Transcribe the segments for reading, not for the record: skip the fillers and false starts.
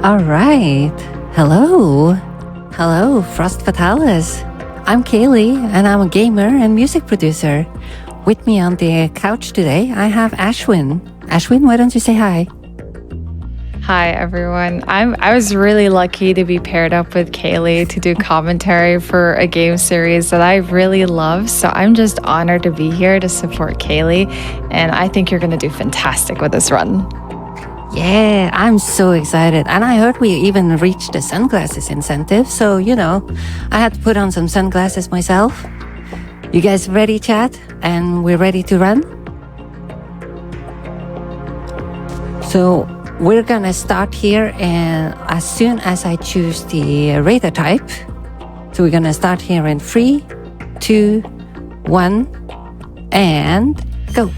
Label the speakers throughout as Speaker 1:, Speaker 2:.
Speaker 1: All right. Hello. Hello, Frost Fatalis. I'm Kialee, and I'm a gamer and music producer. With me on the couch today, I have Ashewyn. Ashewyn, why don't you say hi?
Speaker 2: Hi, everyone. I was really lucky to be paired up with Kialee to do commentary for a game series that I really love. So I'm just honored to be here to support Kialee, and I think you're going to do fantastic with this run.
Speaker 1: Yeah, I'm so excited. And I heard we even reached the sunglasses incentive. So, I had to put on some sunglasses myself. You guys ready, chat? And we're ready to run? So we're gonna start here, and as soon as I choose the radar type. So we're gonna start here in 3, 2, 1, and go.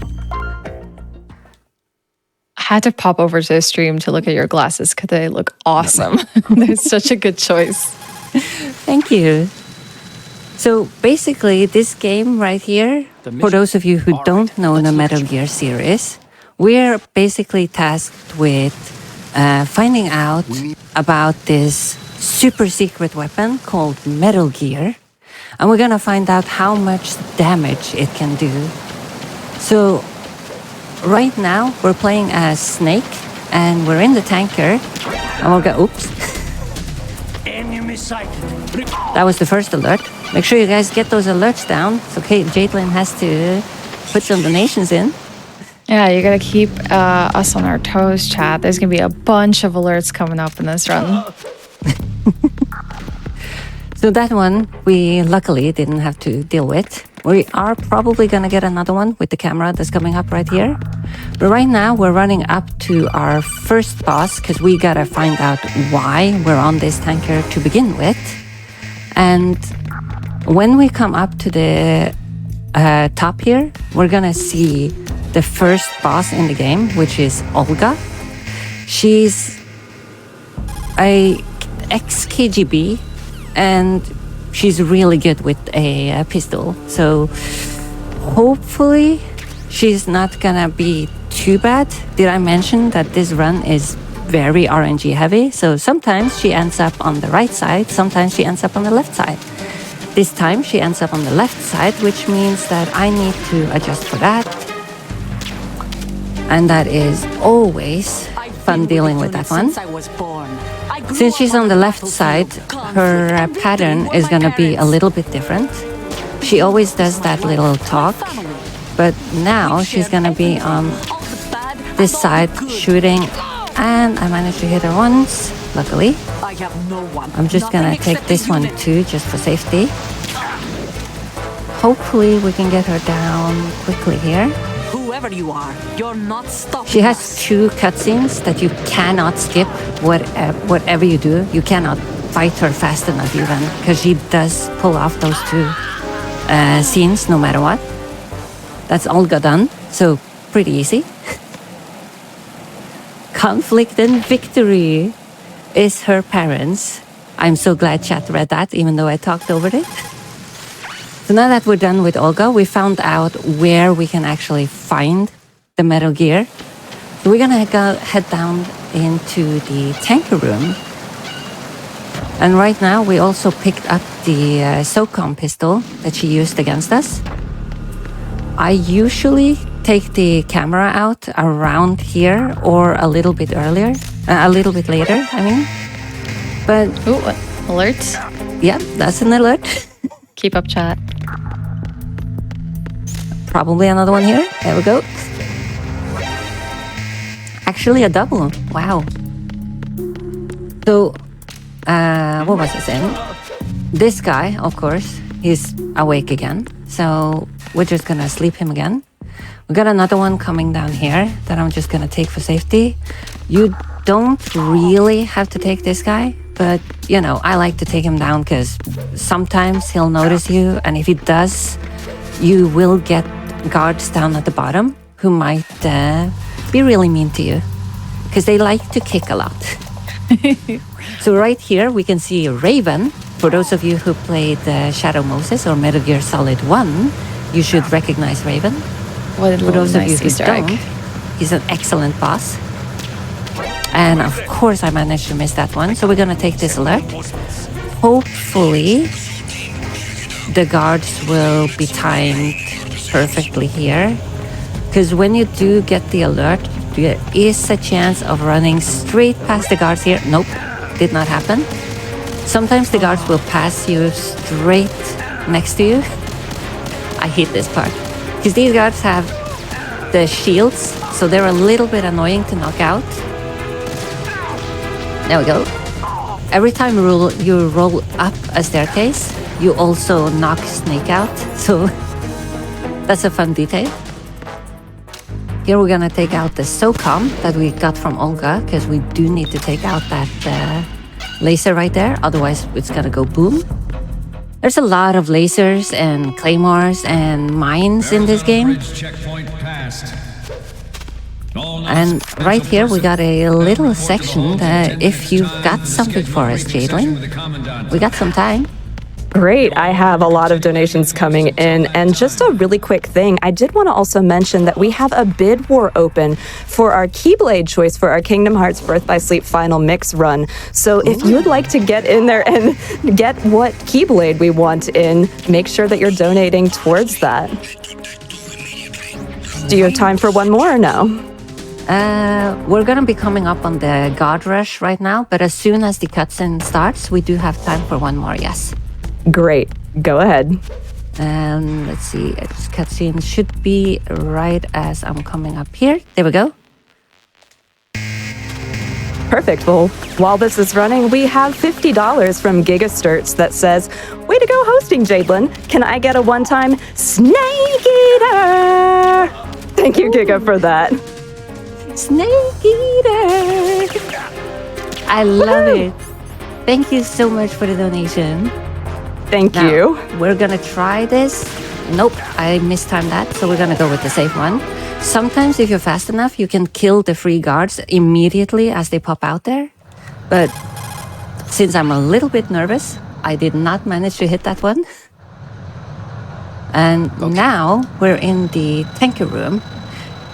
Speaker 2: I had to pop over to the stream to look at your glasses because they look awesome. They're such a good choice.
Speaker 1: Thank you. So basically, this game right here, for those of you who don't know the Metal Gear series, we're basically tasked with finding out about this super secret weapon called Metal Gear. And we're gonna find out how much damage it can do. So right now, we're playing as Snake, and we're in the tanker, and we'll go, oops.
Speaker 3: Enemy sighted.
Speaker 1: That was the first alert. Make sure you guys get those alerts down. It's okay, Jaidlyn has to put some donations in.
Speaker 2: Yeah, you got to keep us on our toes, chat. There's going to be a bunch of alerts coming up in this run.
Speaker 1: So that one, we luckily didn't have to deal with. We are probably going to get another one with the camera that's coming up right here. But right now, we're running up to our first boss because we got to find out why we're on this tanker to begin with. And when we come up to the top here, we're going to see the first boss in the game, which is Olga. She's a ex-KGB, and she's really good with a pistol. So hopefully she's not gonna be too bad. Did I mention that this run is very RNG heavy? So sometimes she ends up on the right side, sometimes she ends up on the left side. This time she ends up on the left side, which means that I need to adjust for that. And that is always fun dealing with that one. Since she's on the left side, her pattern is going to be a little bit different. She always does that little talk, but now she's going to be on this side shooting, and I managed to hit her once, luckily. I'm just going to take this one too, just for safety. Hopefully we can get her down quickly here.
Speaker 4: Whoever you are, you're not stopping.
Speaker 1: She has 2 cutscenes that you cannot skip. Whatever you do, you cannot fight her fast enough even, because she does pull off those 2 scenes no matter what. That's Olga done, so pretty easy. Conflict and victory is her parents. I'm so glad chat read that, even though I talked over it. So now that we're done with Olga, we found out where we can actually find the Metal Gear. So we're gonna head down into the tanker room. And right now we also picked up the SOCOM pistol that she used against us. I usually take the camera out around here or a little bit earlier, a little bit later, I mean. But
Speaker 2: Ooh, alerts.
Speaker 1: yeah, that's an alert.
Speaker 2: Keep up, chat.
Speaker 1: Probably another one here. There we go. Actually a double. Wow. So, what was I saying? This guy, of course, he's awake again. So we're just gonna sleep him again. We got another one coming down here that I'm just gonna take for safety. You don't really have to take this guy, but I like to take him down because sometimes he'll notice you, and if he does, you will get guards down at the bottom who might be really mean to you because they like to kick a lot. So right here we can see Raven. For those of you who played Shadow Moses or Metal Gear Solid 1, you should recognize Raven.
Speaker 2: What a
Speaker 1: For those of you
Speaker 2: nice
Speaker 1: who
Speaker 2: Easter egg.
Speaker 1: don't, he's an excellent boss. And of course I managed to miss that one. So we're gonna take this alert. Hopefully the guards will be timed perfectly here. Because when you do get the alert, there is a chance of running straight past the guards here. Nope, did not happen. Sometimes the guards will pass you straight next to you. I hate this part. Because these guards have the shields, so they're a little bit annoying to knock out. There we go. Every time you roll up a staircase, you also knock Snake out. So that's a fun detail. Here we're gonna take out the SOCOM that we got from Olga, because we do need to take out that laser right there, otherwise it's gonna go boom. There's a lot of lasers and claymores and mines in this game. And right here we got a little section that if you've got something for us, Jaidlyn, we got some time.
Speaker 5: Great. I have a lot of donations coming in. And just a really quick thing, I did want to also mention that we have a bid war open for our Keyblade choice for our Kingdom Hearts Birth by Sleep Final Mix run. So if you'd like to get in there and get what Keyblade we want in, make sure that you're donating towards that. Do you have time for one more or no?
Speaker 1: We're gonna be coming up on the God Rush right now, but as soon as the cutscene starts, we do have time for one more, yes.
Speaker 5: Great. Go ahead.
Speaker 1: Let's see, its cutscene should be right as I'm coming up here. There we go.
Speaker 5: Perfect. Well, while this is running, we have $50 from Gigasturts that says, "Way to go hosting, Jaidlyn. Can I get a one-time Snake Eater?" Thank you, Giga, for that.
Speaker 1: Snake Eater! I love it. Thank you so much for the donation.
Speaker 5: Thank
Speaker 1: Now,
Speaker 5: you.
Speaker 1: We're gonna try this. Nope, I mistimed that, so we're gonna go with the safe one. Sometimes if you're fast enough, you can kill the free guards immediately as they pop out there. But since I'm a little bit nervous, I did not manage to hit that one. And now we're in the tanker room.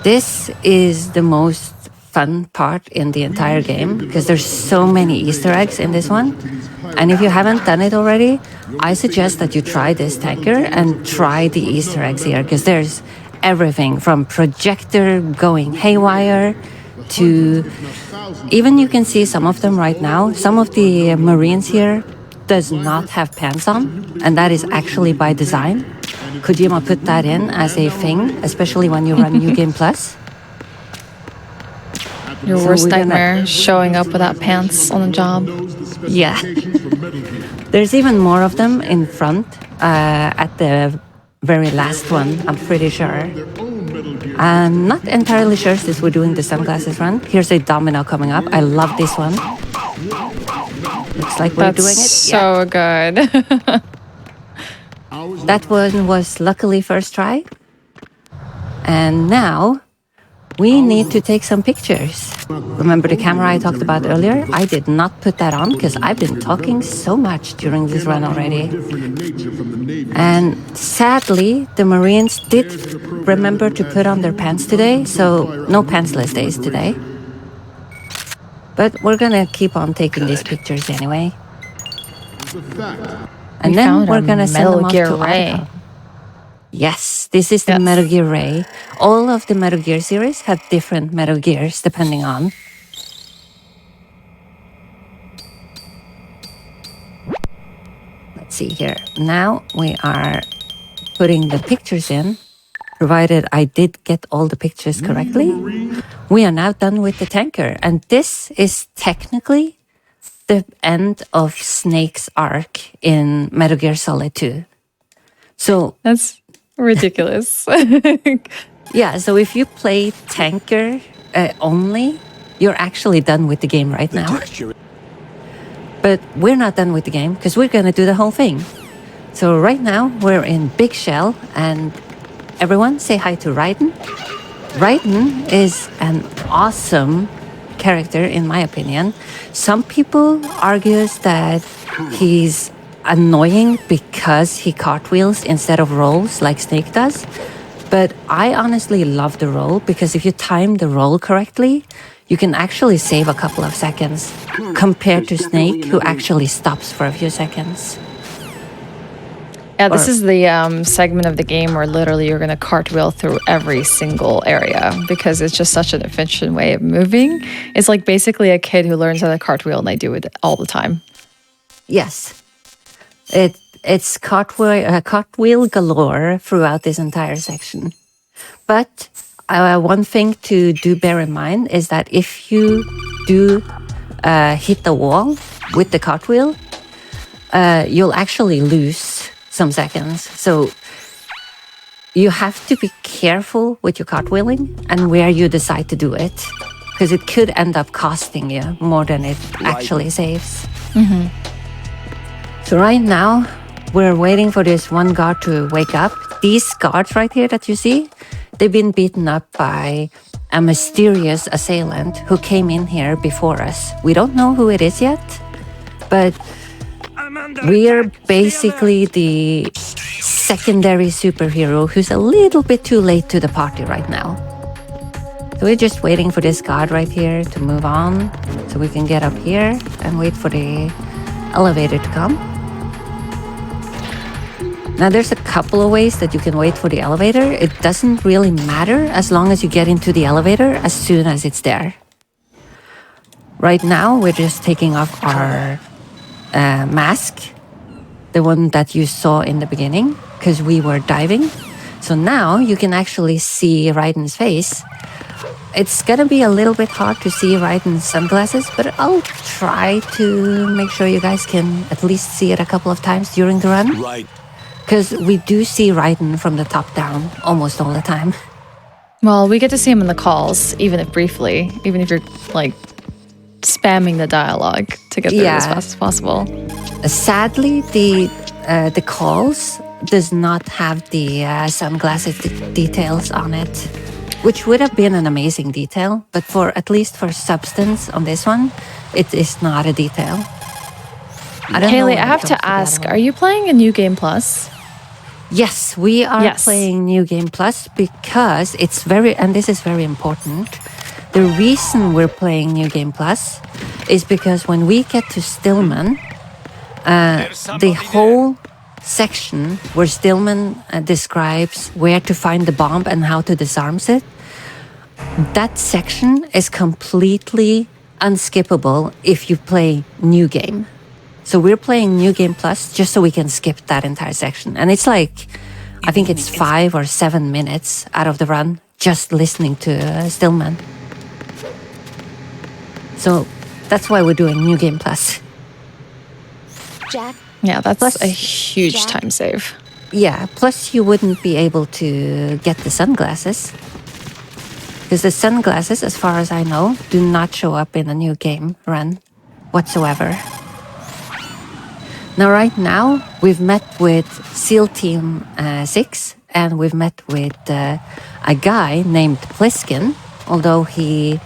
Speaker 1: This is the most fun part in the entire game because there's so many Easter eggs in this one. And if you haven't done it already, I suggest that you try this tanker and try the Easter eggs here because there's everything from projector going haywire to even you can see some of them right now. Some of the Marines here does not have pants on, and that is actually by design. Kojima put that in as a thing, especially when you run New Game Plus.
Speaker 2: Your worst nightmare, showing up without pants on the job.
Speaker 1: Yeah. There's even more of them in front at the very last one, I'm pretty sure. I'm not entirely sure since we're doing the sunglasses run. Here's a domino coming up. I love this one. Looks like we're doing it.
Speaker 2: So good.
Speaker 1: That one was luckily first try. And now we need to take some pictures. Remember the camera I talked about earlier? I did not put that on because I've been talking so much during this run already. And sadly, the Marines did remember to put on their pants today, so no pantsless days today. But we're gonna keep on taking these pictures anyway. And then we're gonna send them off to Arca. Yes, this is the Metal Gear Ray. All of the Metal Gear series have different Metal Gears depending on. Let's see here. Now we are putting the pictures in, provided I did get all the pictures correctly. We are now done with the tanker, and this is technically the end of Snake's arc in Metal Gear Solid 2. So
Speaker 2: That's ridiculous.
Speaker 1: yeah, so if you play tanker only, you're actually done with the game right now. But we're not done with the game because we're gonna do the whole thing. So right now we're in Big Shell, and everyone say hi to Raiden. Raiden is an awesome character in my opinion. Some people argues that he's annoying because he cartwheels instead of rolls like Snake does. But I honestly love the roll because if you time the roll correctly, you can actually save a couple of seconds compared to Snake, who actually stops for a few seconds.
Speaker 2: Yeah, this is the segment of the game where literally you're going to cartwheel through every single area because it's just such an efficient way of moving. It's like basically a kid who learns how to cartwheel and they do it all the time.
Speaker 1: Yes. It's cartwheel galore throughout this entire section. But one thing to do bear in mind is that if you do hit the wall with the cartwheel, you'll actually lose some seconds. So you have to be careful with your cartwheeling and where you decide to do it, because it could end up costing you more than it actually saves. So right now, we're waiting for this one guard to wake up. These guards right here that you see, they've been beaten up by a mysterious assailant who came in here before us. We don't know who it is yet, but we're basically the secondary superhero who's a little bit too late to the party right now. So we're just waiting for this guard right here to move on so we can get up here and wait for the elevator to come. Now there's a couple of ways that you can wait for the elevator. It doesn't really matter as long as you get into the elevator as soon as it's there. Right now, we're just taking off our mask, the one that you saw in the beginning, because we were diving. So now you can actually see Raiden's face. It's gonna be a little bit hard to see Raiden's sunglasses, but I'll try to make sure you guys can at least see it a couple of times during the run.
Speaker 3: Right.
Speaker 1: Because we do see Raiden from the top down almost all the time.
Speaker 2: Well, we get to see him in the calls, even if briefly, even if you're like spamming the dialogue to get through it as fast as possible.
Speaker 1: Sadly, the calls does not have the sunglasses details on it, which would have been an amazing detail, but for at least for substance on this one, it is not a detail.
Speaker 2: Kialee, I have to ask, are you playing a New Game Plus?
Speaker 1: Yes, we are playing New Game Plus because it's and this is very important. The reason we're playing New Game Plus is because when we get to Stillman, the whole section where Stillman describes where to find the bomb and how to disarm it, that section is completely unskippable if you play New Game. So we're playing New Game Plus just so we can skip that entire section. And it's like, I think it's 5 or 7 minutes out of the run just listening to Stillman. So that's why we're doing New Game Plus.
Speaker 4: Jack.
Speaker 2: Yeah, that's a huge time save.
Speaker 1: Yeah, plus you wouldn't be able to get the sunglasses. Because the sunglasses, as far as I know, do not show up in the New Game run whatsoever. Now, right now, we've met with SEAL Team 6, and we've met with a guy named Pliskin, although he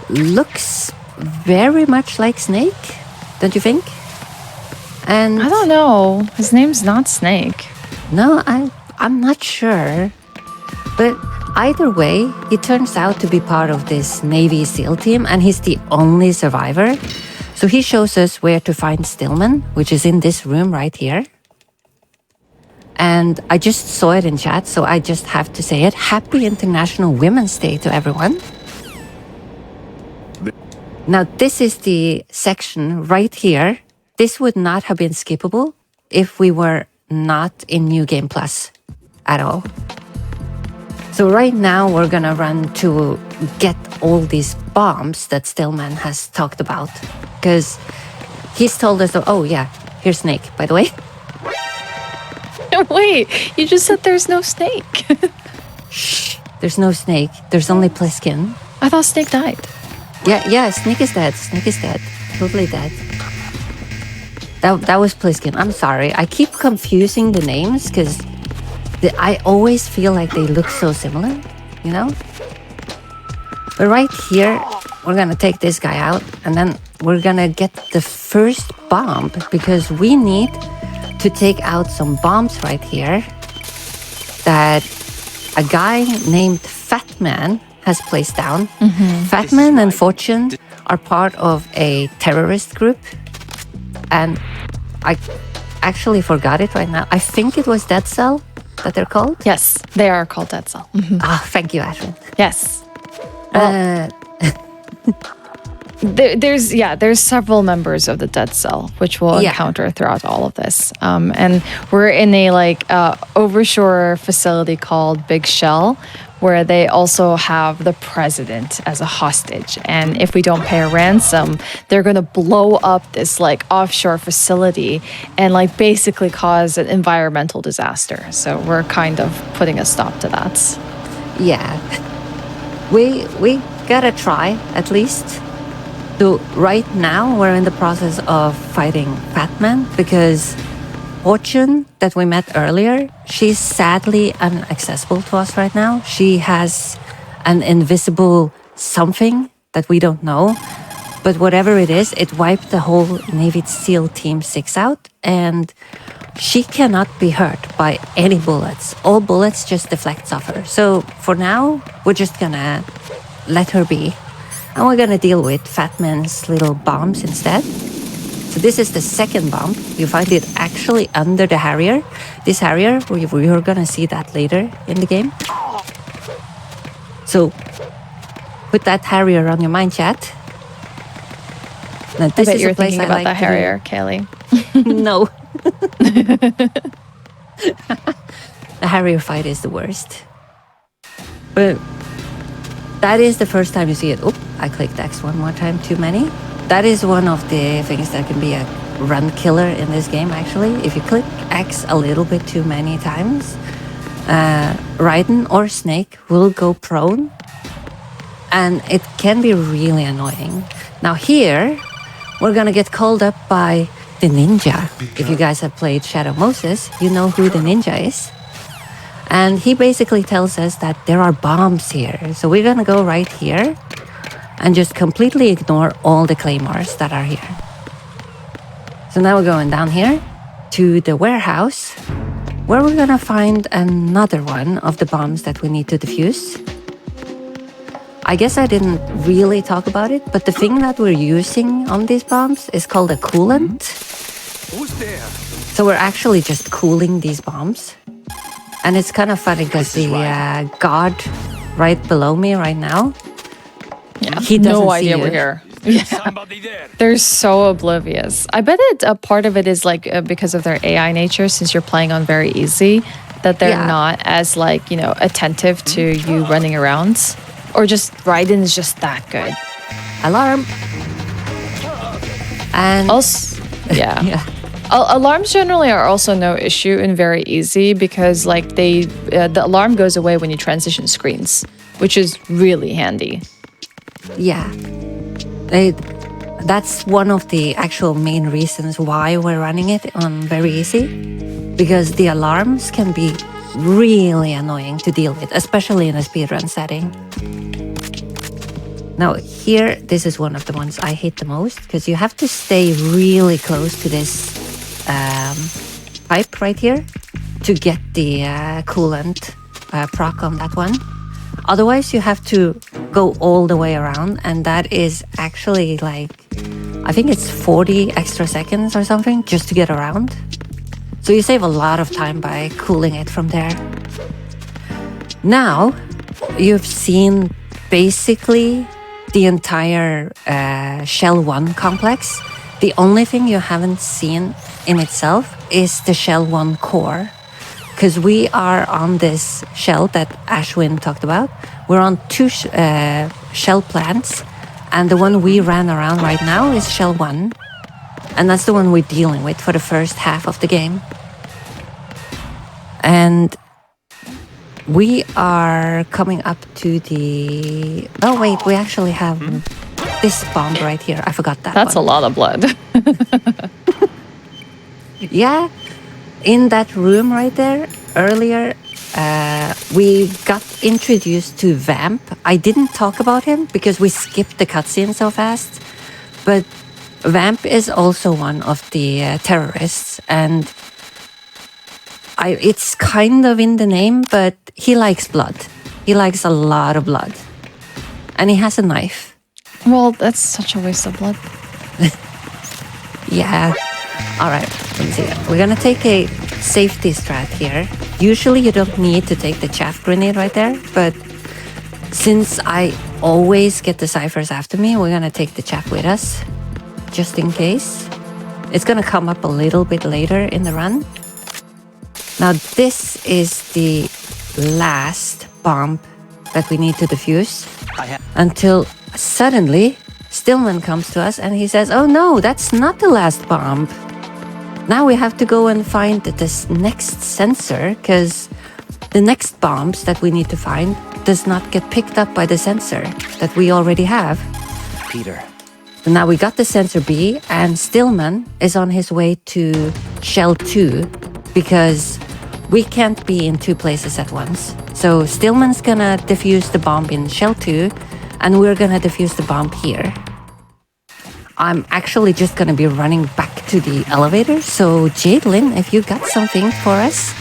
Speaker 1: looks very much like Snake, don't you think? And
Speaker 2: I don't know. His name's not Snake.
Speaker 1: No, I'm not sure. But either way, he turns out to be part of this Navy SEAL team, and he's the only survivor. So he shows us where to find Stillman, which is in this room right here. And I just saw it in chat, so I just have to say it. Happy International Women's Day to everyone. Now, this is the section right here. This would not have been skippable if we were not in New Game Plus at all. So right now, we're gonna run to get all these bombs that Stillman has talked about. Because he's told us, oh yeah, here's Snake, by the way.
Speaker 2: Wait, you just said there's no Snake.
Speaker 1: Shh, there's no Snake. There's only Pliskin.
Speaker 2: I thought Snake died.
Speaker 1: Yeah, Snake is dead. Snake is dead. Totally dead. That was Pliskin. I'm sorry. I keep confusing the names because I always feel like they look so similar, you know? But right here, we're gonna take this guy out and then we're gonna get the first bomb because we need to take out some bombs right here that a guy named Fat Man has placed down. Fat Man and Fortune are part of a terrorist group. And I actually forgot it right now. I think it was Dead Cell that they're called.
Speaker 2: Yes, they are called Dead Cell.
Speaker 1: Ah, thank you, Ashewyn.
Speaker 2: Yes. Well, there's several members of the Dead Cell which we'll encounter throughout all of this. And we're in a overshore facility called Big Shell, where they also have the president as a hostage. And if we don't pay a ransom, they're going to blow up this offshore facility and basically cause an environmental disaster. So we're kind of putting a stop to that.
Speaker 1: Yeah. We gotta try, at least. So right now, we're in the process of fighting Fat Man because Fortune, that we met earlier, she's sadly inaccessible to us right now. She has an invisible something that we don't know. But whatever it is, it wiped the whole Navy SEAL Team 6 out. And she cannot be hurt by any bullets. All bullets just deflect off her. So for now, we're just gonna let her be. And we're gonna deal with Fat Man's little bombs instead. So this is the second bomb. You find it actually under the Harrier. This Harrier, we're gonna see that later in the game. So put that Harrier on your mind, chat. Now, this
Speaker 2: I bet
Speaker 1: is
Speaker 2: you're
Speaker 1: a place
Speaker 2: thinking
Speaker 1: I
Speaker 2: about
Speaker 1: like
Speaker 2: the
Speaker 1: to do-
Speaker 2: Harrier, Kialee.
Speaker 1: No. The Harrier fight is the worst. But that is the first time you see it. Oh, I clicked X one more time, too many. That is one of the things that can be a run killer in this game, actually. If you click X a little bit too many times, Raiden or Snake will go prone. And it can be really annoying. Now here, we're gonna get called up by the ninja. If you guys have played Shadow Moses, you know who the ninja is. And he basically tells us that there are bombs here. So we're gonna go right here and just completely ignore all the claymores that are here. So now we're going down here to the warehouse, where we're gonna find another one of the bombs that we need to defuse. I guess I didn't really talk about it, but the thing that we're using on these bombs is called a coolant.
Speaker 3: Who's there?
Speaker 1: So we're actually just cooling these bombs. And it's kind of funny because the god right below me right now,
Speaker 2: Yeah,
Speaker 1: he doesn't
Speaker 2: no
Speaker 1: see
Speaker 2: idea
Speaker 1: you.
Speaker 2: we're here.
Speaker 3: Somebody there.
Speaker 2: They're so oblivious. I bet a part of it is because of their AI nature, since you're playing on very easy, that they're not as attentive to you running around, or just Raiden is just that good.
Speaker 1: Alarm. And
Speaker 2: Also, yeah.
Speaker 1: yeah.
Speaker 2: Alarms generally are also no issue in very easy because the alarm goes away when you transition screens, which is really handy.
Speaker 1: Yeah. That's one of the actual main reasons why we're running it on very easy, because the alarms can be really annoying to deal with, especially in a speedrun setting. Now here, this is one of the ones I hate the most, because you have to stay really close to this pipe right here to get the coolant proc on that one. Otherwise, you have to go all the way around, and that is actually I think it's 40 extra seconds or something just to get around. So you save a lot of time by cooling it from there. Now, you've seen basically the entire Shell 1 complex. The only thing you haven't seen in itself is the Shell 1 core. Because we are on this shell that Ashewyn talked about. We're on two shell plants, and the one we ran around right now is Shell 1. And that's the one we're dealing with for the first half of the game. And we are coming up to the... Oh wait, we actually have this bomb right here. I forgot that
Speaker 2: That's
Speaker 1: one.
Speaker 2: a lot of blood.
Speaker 1: Yeah, in that room right there, earlier, we got introduced to Vamp. I didn't talk about him because we skipped the cutscene so fast, but Vamp is also one of the terrorists, and It's kind of in the name, but he likes blood. He likes a lot of blood. And he has a knife.
Speaker 2: Well, that's such a waste of blood.
Speaker 1: Yeah. All right, let's see. We're gonna take a safety strat here. Usually you don't need to take the chaff grenade right there, but since I always get the ciphers after me, we're gonna take the chaff with us, just in case. It's gonna come up a little bit later in the run. Now this is the last bomb that we need to defuse until suddenly Stillman comes to us and he says, oh no, that's not the last bomb. Now we have to go and find this next sensor because the next bombs that we need to find does not get picked up by the sensor that we already have.
Speaker 3: Peter.
Speaker 1: Now we got the sensor B and Stillman is on his way to Shell 2 because we can't be in two places at once. So Stillman's gonna defuse the bomb in Shell 2 and we're gonna defuse the bomb here. I'm actually just gonna be running back to the elevator. So Jaidlyn, if you got something for us.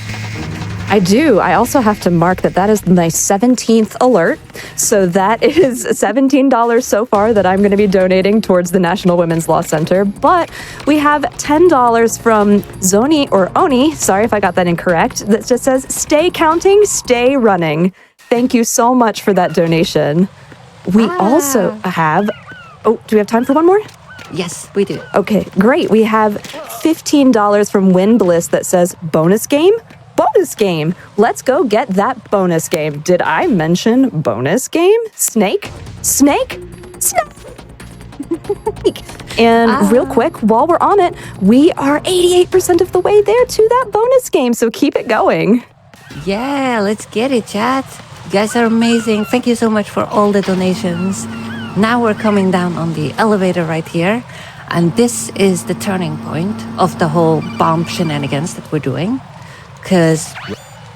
Speaker 5: I do. I also have to mark that is my 17th alert. So that is $17 so far that I'm going to be donating towards the National Women's Law Center. But we have $10 from Zoni or Oni, sorry if I got that incorrect, that just says, stay counting, stay running. Thank you so much for that donation. We also have, do we have time for one more?
Speaker 1: Yes, we do.
Speaker 5: Okay, great. We have $15 from Win Bliss that says, bonus game? Bonus game. Let's go get that bonus game. Did I mention bonus game? Snake? Snake? Snake! And real quick, while we're on it, we are 88% of the way there to that bonus game, so keep it going.
Speaker 1: Yeah, let's get it, chat. You guys are amazing. Thank you so much for all the donations. Now we're coming down on the elevator right here, and this is the turning point of the whole bomb shenanigans that we're doing. Because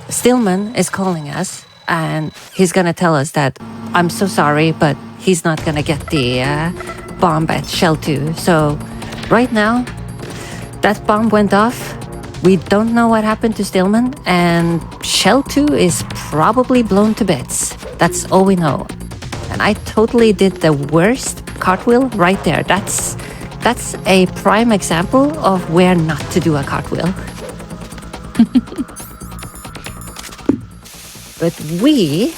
Speaker 1: Stillman is calling us and he's gonna tell us that I'm so sorry, but he's not gonna get the bomb at Shell 2. So right now, that bomb went off. We don't know what happened to Stillman, and Shell 2 is probably blown to bits. That's all we know. And I totally did the worst cartwheel right there. That's a prime example of where not to do a cartwheel. But we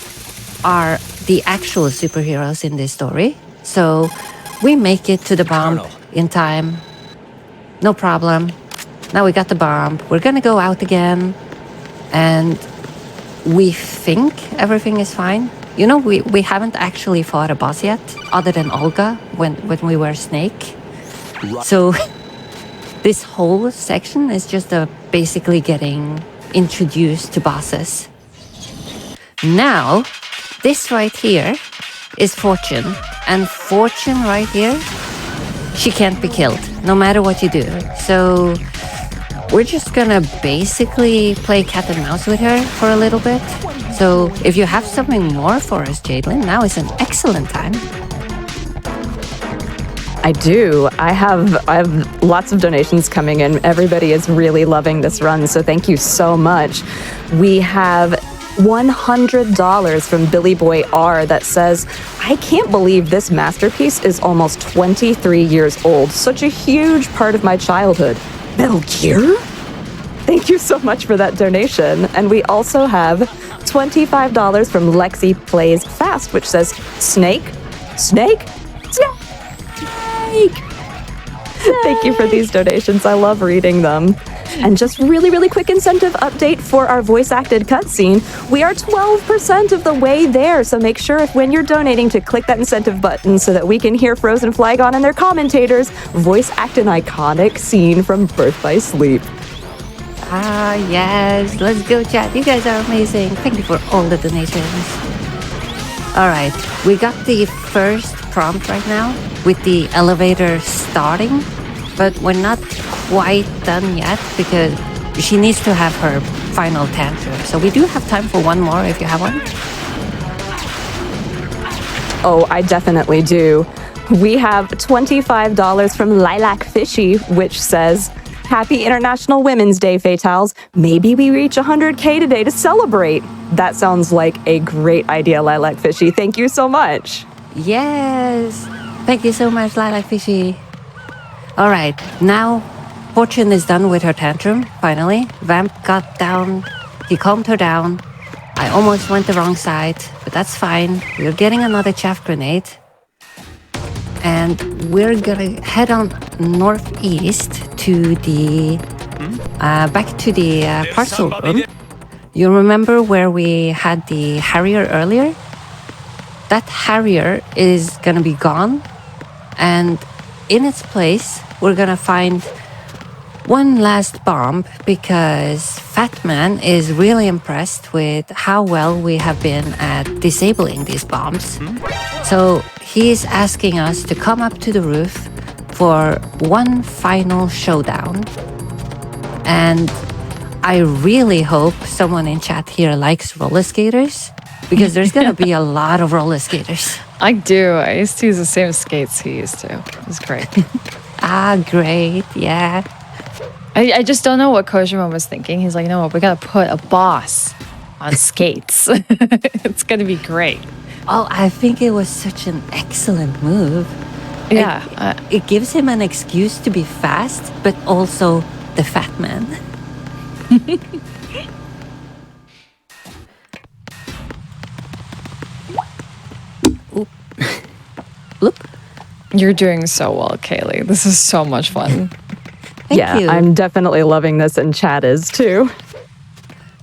Speaker 1: are the actual superheroes in this story. So we make it to the bomb in time. No problem. Now we got the bomb. We're gonna go out again. And we think everything is fine. You know, we haven't actually fought a boss yet, other than Olga when we were Snake. So this whole section is just basically getting introduced to bosses. Now, this right here is Fortune. And Fortune right here, she can't be killed, no matter what you do. So we're just gonna basically play cat and mouse with her for a little bit. So if you have something more for us, Jaidlyn, now is an excellent time.
Speaker 5: I do. I have lots of donations coming in. Everybody is really loving this run, so thank you so much. We have $100 from Billy Boy R that says, I can't believe this masterpiece is almost 23 years old. Such a huge part of my childhood. Metal Gear? Thank you so much for that donation. And we also have $25 from Lexi Plays Fast, which says, Snake, Snake, Snake. Thank you for these donations. I love reading them. And just really quick incentive update for our voice-acted cutscene. We are 12% of the way there, so make sure when you're donating to click that incentive button so that we can hear Frozen Flygon and their commentators voice-act an iconic scene from Birth by Sleep.
Speaker 1: Ah, yes. Let's go, chat. You guys are amazing. Thank you for all the donations. All right. We got the first prompt right now with the elevator starting, but we're not quite done yet because she needs to have her final tantrum. So we do have time for one more if you have one.
Speaker 5: Oh, I definitely do. We have $25 from Lilac Fishy, which says, Happy International Women's Day, Fatales. Maybe we reach 100K today to celebrate. That sounds like a great idea, Lilac Fishy. Thank you so much.
Speaker 1: Yes. Thank you so much, Lilac Fishy. All right, now Fortune is done with her tantrum, finally. Vamp got down. He calmed her down. I almost went the wrong side, but that's fine. We're getting another chaff grenade. And we're gonna head on northeast to the back to the parcel room. You remember where we had the Harrier earlier? That Harrier is gonna be gone, and in its place we're gonna find one last bomb because Fat Man is really impressed with how well we have been at disabling these bombs. So he's asking us to come up to the roof for one final showdown. And I really hope someone in chat here likes roller skaters because there's gonna be a lot of roller skaters.
Speaker 2: I do. I used to use the same skates he used to. It was great.
Speaker 1: Great, yeah.
Speaker 2: I just don't know what Kojima was thinking. He's like, no, we gotta put a boss on skates. It's gonna be great.
Speaker 1: Oh, I think it was such an excellent move.
Speaker 2: Yeah.
Speaker 1: It gives him an excuse to be fast, but also the fat man. Oop. Bloop.
Speaker 2: You're doing so well, Kialee. This is so much fun.
Speaker 1: Thank you.
Speaker 5: I'm definitely loving this, and chat is too.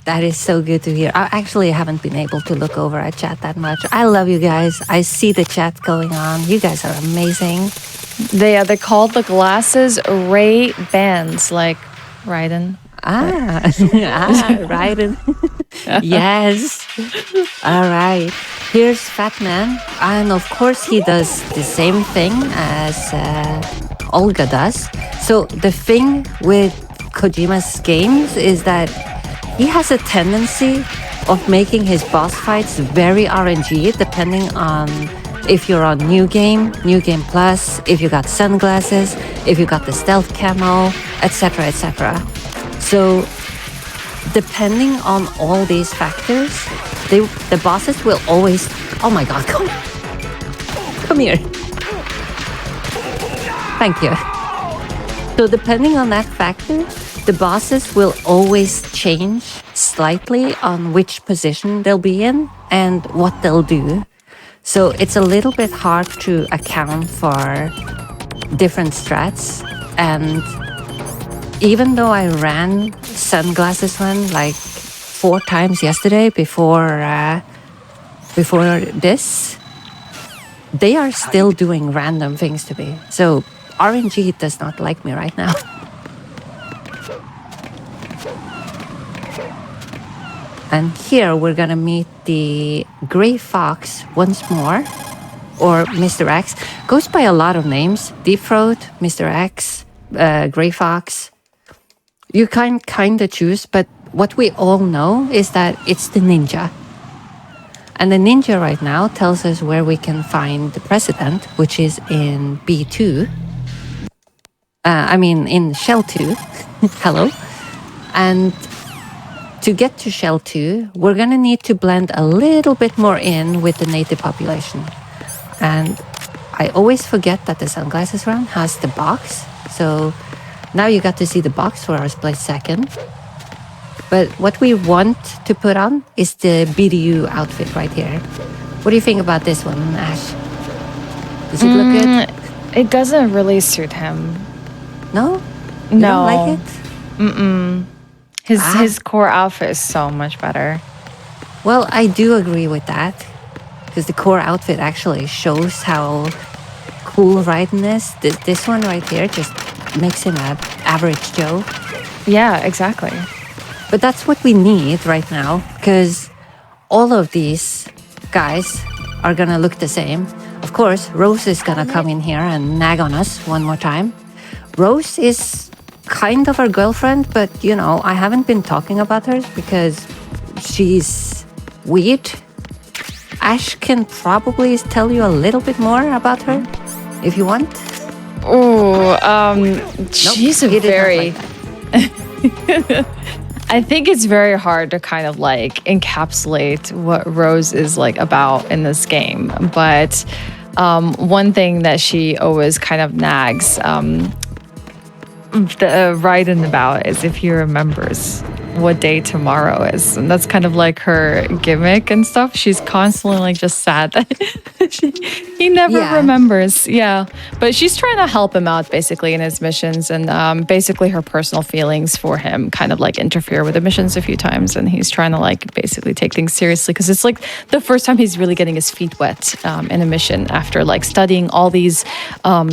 Speaker 1: That is so good to hear. I actually haven't been able to look over at chat that much. I love you guys. I see the chat going on. You guys are amazing.
Speaker 2: They're called the glasses Ray Bans, like Raiden.
Speaker 1: Raiden. Yes. All right. Here's Fat Man. And of course, he does the same thing as Olga does. So the thing with Kojima's games is that he has a tendency of making his boss fights very RNG, depending on if you're on New Game Plus, if you got sunglasses, if you got the stealth camo, etc., etc. So depending on all these factors, the bosses will always... Oh my god, come here. Thank you. So depending on that factor, the bosses will always change slightly on which position they'll be in and what they'll do. So it's a little bit hard to account for different strats. And even though I ran Sunglasses Run like 4 times yesterday before this, they are still doing random things to me. So RNG does not like me right now. And here we're gonna meet the Grey Fox once more, or Mr. X. Goes by a lot of names: Deep Throat, Mr. X, Grey Fox. You can kind of choose, but what we all know is that it's the ninja. And the ninja right now tells us where we can find the president, which is in B2. In Shell 2. Hello. And to get to Shell 2, we're gonna need to blend a little bit more in with the native population. And I always forget that the Sunglasses Run has the box. So now you got to see the box for a split second. But what we want to put on is the BDU outfit right here. What do you think about this one, Ash? Does it look good?
Speaker 2: It doesn't really suit him.
Speaker 1: No? You
Speaker 2: No.
Speaker 1: don't like it?
Speaker 2: Mm-mm. His core outfit is so much better.
Speaker 1: Well, I do agree with that. Because the core outfit actually shows how cool Raiden is. This one right here just makes him an average Joe.
Speaker 2: Yeah, exactly.
Speaker 1: But that's what we need right now, because all of these guys are gonna look the same. Of course, Rose is gonna come in here and nag on us one more time. Rose is kind of our girlfriend, but you know, I haven't been talking about her because she's weird. Ash can probably tell you a little bit more about her if you want.
Speaker 2: Oh, she's a
Speaker 1: he did not
Speaker 2: very.
Speaker 1: like that.
Speaker 2: I think it's very hard to kind of like encapsulate what Rose is like about in this game. But one thing that she always kind of nags Raiden about is if he remembers what day tomorrow is. And that's kind of like her gimmick and stuff. She's constantly like just sad that he never remembers. Yeah. But she's trying to help him out basically in his missions. And basically her personal feelings for him kind of like interfere with the missions a few times. And he's trying to like basically take things seriously because it's like the first time he's really getting his feet wet in a mission after like studying all these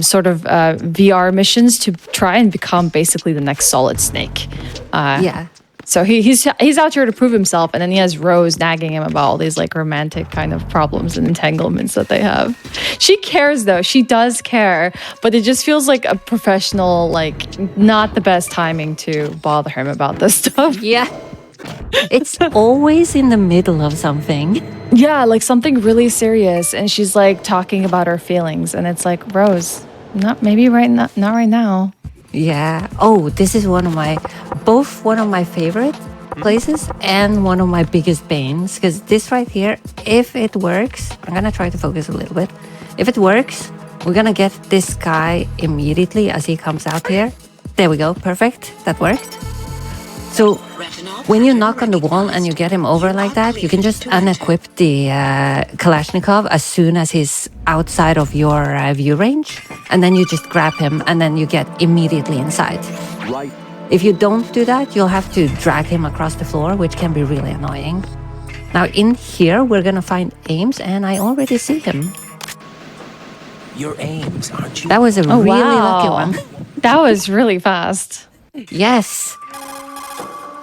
Speaker 2: sort of VR missions to try and become basically the next Solid Snake. So he's out here to prove himself, and then he has Rose nagging him about all these like romantic kind of problems and entanglements that they have. She cares though, she does care, but it just feels like a professional, like not the best timing to bother him about this stuff.
Speaker 1: Yeah. It's always in the middle of something.
Speaker 2: Yeah, like something really serious, and she's like talking about her feelings, and it's like, Rose, not right now.
Speaker 1: Yeah. Oh, this is both one of my favorite places and one of my biggest banes. Because this right here, if it works, I'm going to try to focus a little bit. If it works, we're going to get this guy immediately as he comes out here. There we go. Perfect. That worked. So when you knock on the wall and you get him over like that, you can just unequip the Kalashnikov as soon as he's outside of your view range. And then you just grab him and then you get immediately inside.
Speaker 3: Right.
Speaker 1: If you don't do that, you'll have to drag him across the floor, which can be really annoying. Now in here, we're going to find Ames, and I already see him.
Speaker 3: Your aims, aren't you?
Speaker 1: That was a really lucky one.
Speaker 2: That was really fast.
Speaker 1: Yes.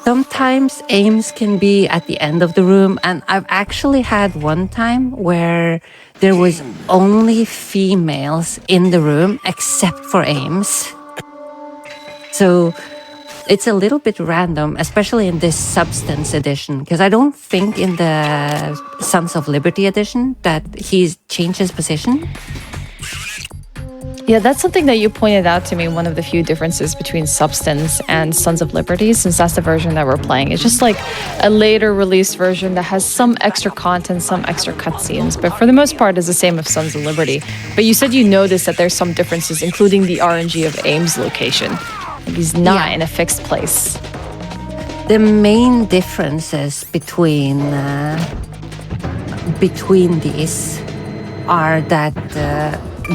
Speaker 1: Sometimes Ames can be at the end of the room, and I've actually had one time where there was only females in the room except for Ames. So it's a little bit random, especially in this Substance edition, because I don't think in the Sons of Liberty edition that he's changed his position.
Speaker 2: Yeah, that's something that you pointed out to me, one of the few differences between Substance and Sons of Liberty, since that's the version that we're playing. It's just like a later released version that has some extra content, some extra cutscenes, but for the most part it's the same as Sons of Liberty. But you said you noticed that there's some differences, including the RNG of Ames' location. He's not in a fixed place.
Speaker 1: The main differences between these are that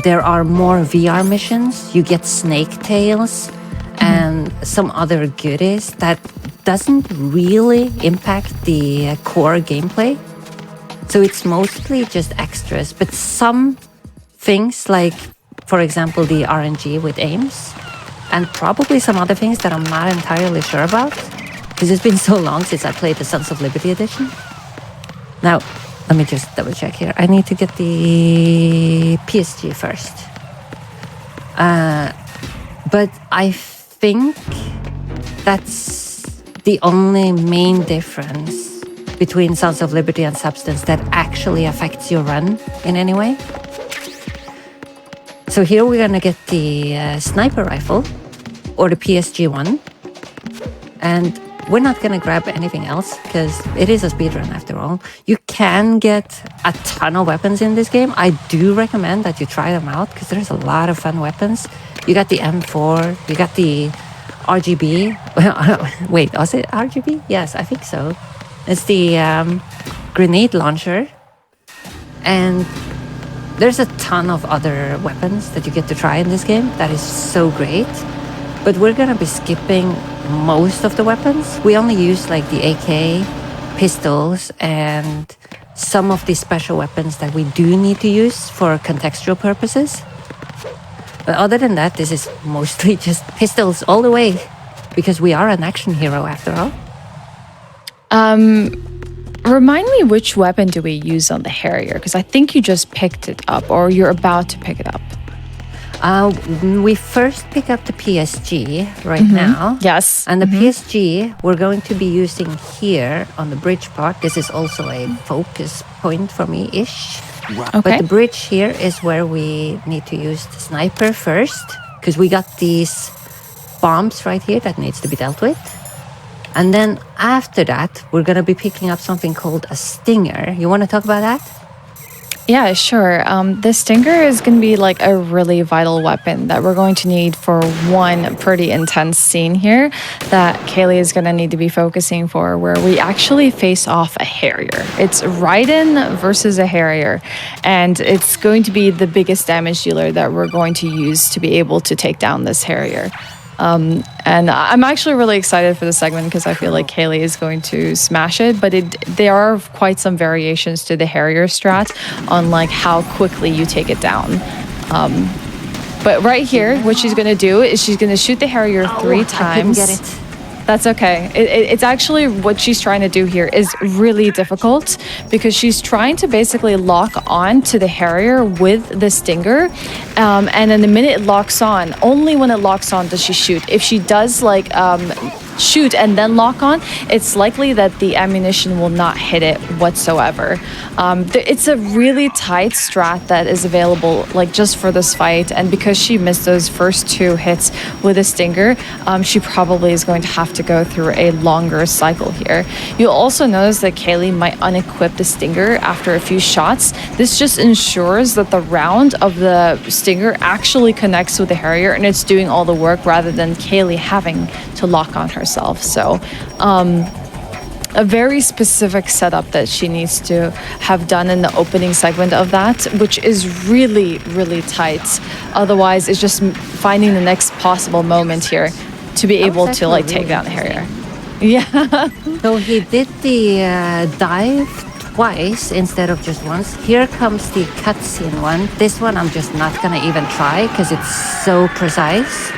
Speaker 1: there are more VR missions, you get snake tails and some other goodies that doesn't really impact the core gameplay. So it's mostly just extras, but some things like, for example, the RNG with Ames, and probably some other things that I'm not entirely sure about, because it's been so long since I played the Sons of Liberty edition. Now, let me just double check here. I need to get the PSG first. But I think that's the only main difference between Sons of Liberty and Substance that actually affects your run in any way. So here we're going to get the sniper rifle, or the PSG one. And we're not going to grab anything else because it is a speedrun after all. You can get a ton of weapons in this game. I do recommend that you try them out because there's a lot of fun weapons. You got the M4, you got the RGB. Wait, was it RGB? Yes, I think so. It's the grenade launcher. And there's a ton of other weapons that you get to try in this game. That is so great. But we're going to be skipping most of the weapons. We only use like the AK, pistols, and some of the special weapons that we do need to use for contextual purposes. But other than that, this is mostly just pistols all the way, because we are an action hero after all.
Speaker 2: Remind me, which weapon do we use on the Harrier? Because I think you just picked it up, or you're about to pick it up.
Speaker 1: We first pick up the PSG right now.
Speaker 2: Yes.
Speaker 1: And the PSG we're going to be using here on the bridge part. This is also a focus point for me-ish.
Speaker 3: Right.
Speaker 1: But the bridge here is where we need to use the sniper first, because we got these bombs right here that needs to be dealt with. And then after that, we're going to be picking up something called a stinger. You want to talk about that?
Speaker 2: Yeah, sure. The stinger is going to be like a really vital weapon that we're going to need for one pretty intense scene here that Kialee is going to need to be focusing for, where we actually face off a harrier. It's Raiden versus a harrier, and it's going to be the biggest damage dealer that we're going to use to be able to take down this harrier. And I'm actually really excited for the segment because I feel like Kialee is going to smash it, but there are quite some variations to the Harrier strat on like how quickly you take it down. But right here, what she's going to do is she's going to shoot the Harrier 3 times.
Speaker 1: I couldn't get it.
Speaker 2: That's okay. It's actually what she's trying to do here is really difficult because she's trying to basically lock on to the Harrier with the stinger. And then the minute it locks on, only when it locks on does she shoot. If she does like shoot and then lock on, it's likely that the ammunition will not hit it whatsoever. It's a really tight strat that is available like just for this fight. And because she missed those first 2 hits with a stinger, she probably is going to have to go through a longer cycle here. You'll also notice that Kialee might unequip the stinger after a few shots. This just ensures that the round of the stinger actually connects with the Harrier and it's doing all the work rather than Kialee having to lock on herself. So a very specific setup that she needs to have done in the opening segment of that, which is really, really tight. Otherwise, it's just finding the next possible moment here to be able to like take down the Harrier. Yeah.
Speaker 1: So he did the dive twice instead of just once. Here comes the cutscene one. This one I'm just not gonna even try because it's so precise.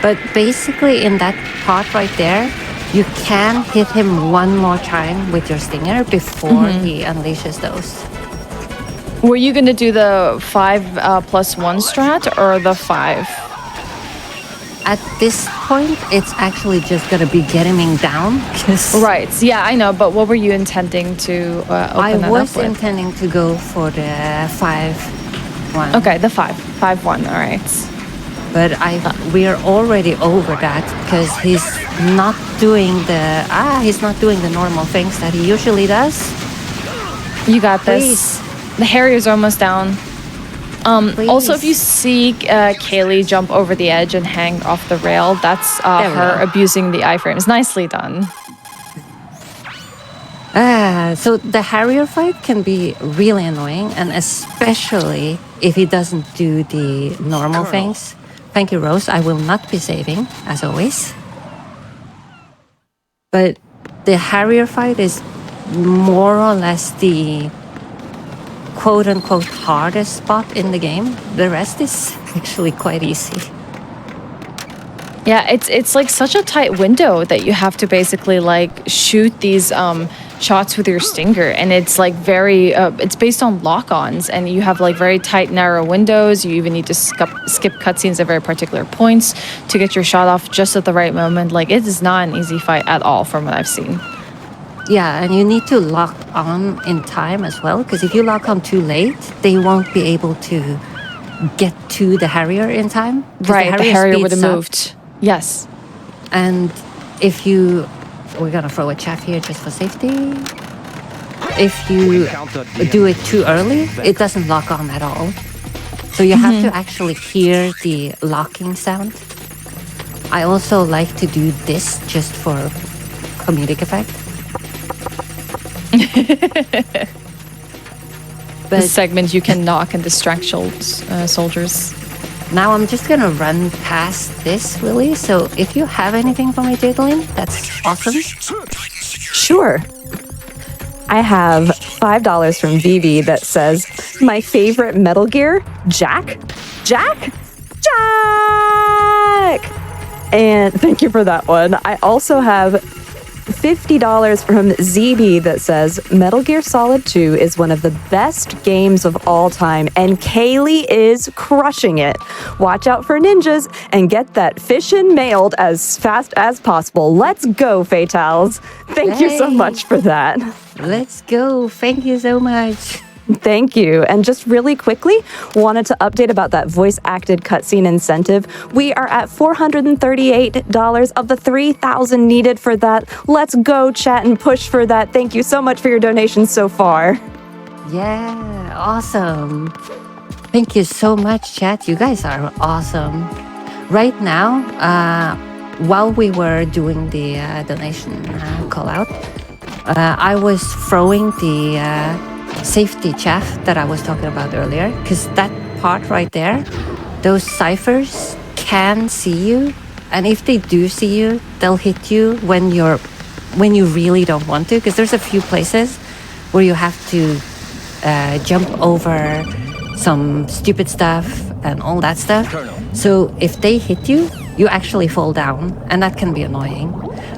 Speaker 1: But basically in that part right there, you can hit him one more time with your stinger before he unleashes those.
Speaker 2: Were you going to do the 5+1 strat or the 5?
Speaker 1: At this point, it's actually just going to be getting him down.
Speaker 2: Right. Yeah, I know. But what were you intending to open that up with?
Speaker 1: I was intending to go for the 5-1.
Speaker 2: Okay, the 5-1. All right.
Speaker 1: But we are already over that because he's not doing the normal things that he usually does.
Speaker 2: You got this.
Speaker 1: Please.
Speaker 2: The Harrier's almost down. Also, if you see Kialee jump over the edge and hang off the rail, that's her abusing the iframes. Nicely done.
Speaker 1: So the Harrier fight can be really annoying, and especially if he doesn't do the normal things. Thank you, Rose. I will not be saving, as always. But the Harrier fight is more or less the quote-unquote hardest spot in the game. The rest is actually quite easy.
Speaker 2: Yeah, it's like such a tight window that you have to basically like shoot these shots with your stinger, and it's like very it's based on lock-ons, and you have like very tight narrow windows. You even need to skip cutscenes at very particular points to get your shot off just at the right moment. Like, it is not an easy fight at all from what I've seen.
Speaker 1: Yeah, and you need to lock on in time as well, because if you lock on too late, they won't be able to get to the Harrier in time.
Speaker 2: Right, the Harrier would have moved. Yes.
Speaker 1: And if you... We're gonna throw a chat here just for safety. If you do it too early, it doesn't lock on at all. So you have to actually hear the locking sound. I also like to do this just for comedic effect.
Speaker 2: But this segment you can knock and distract soldiers.
Speaker 1: Now I'm just gonna run past this, Willie. So if you have anything for me, Jaidlyn, that's awesome.
Speaker 5: Sure. I have $5 from Vivi that says, my favorite Metal Gear, Jack. And thank you for that one. I also have $50 from ZB that says, Metal Gear Solid 2 is one of the best games of all time, and Kialee is crushing it. Watch out for ninjas and get that fish-in mailed as fast as possible. Let's go, Fatals. Thank you so much for that.
Speaker 1: Let's go. Thank you so much.
Speaker 5: Thank you. And just really quickly, wanted to update about that voice-acted cutscene incentive. We are at $438 of the $3,000 needed for that. Let's go, chat, and push for that. Thank you so much for your donations so far.
Speaker 1: Yeah, awesome. Thank you so much, chat. You guys are awesome. Right now, while we were doing the donation call out, I was throwing the safety chaff that I was talking about earlier, because that part right there, those ciphers can see you, and if they do see you, they'll hit you when you really don't want to, because there's a few places where you have to jump over some stupid stuff and all that stuff. So if they hit you, you actually fall down, and that can be annoying.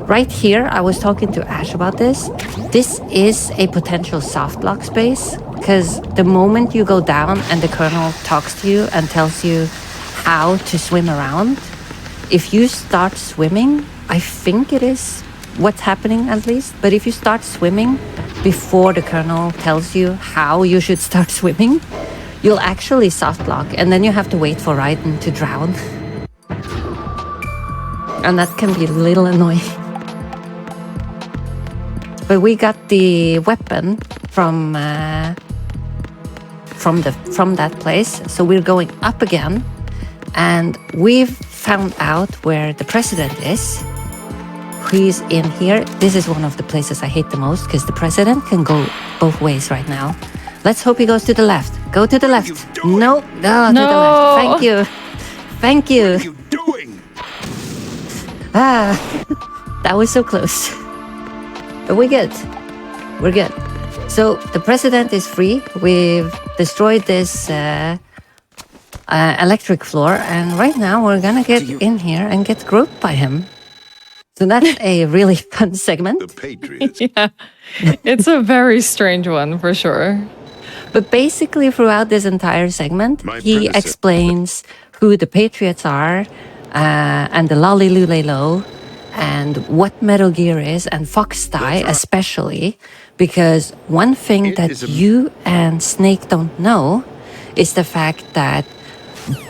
Speaker 1: Right here, I was talking to Ash about this. This is a potential soft lock space, because the moment you go down and the kernel talks to you and tells you how to swim around, if you start swimming, I think it is what's happening at least, but if you start swimming before the kernel tells you how you should start swimming, you'll actually soft lock, and then you have to wait for Raiden to drown. And that can be a little annoying. But we got the weapon from that place, so we're going up again, and we've found out where the president is. He's in here. This is one of the places I hate the most, because the president can go both ways right now. Let's hope he goes to the left. Go to the left. No, to the left. Thank you. Thank you.
Speaker 3: What are you doing?
Speaker 1: That was so close. But we're good. We're good. So the president is free. We've destroyed this electric floor, and right now we're gonna get in here and get groped by him. So that's a really fun segment.
Speaker 3: The Patriots.
Speaker 2: Yeah, it's a very strange one for sure.
Speaker 1: But basically, throughout this entire segment, he explains who the Patriots are, and the Lolly Lule Low, and what Metal Gear is, and Fox Die especially, because one thing that you and Snake don't know is the fact that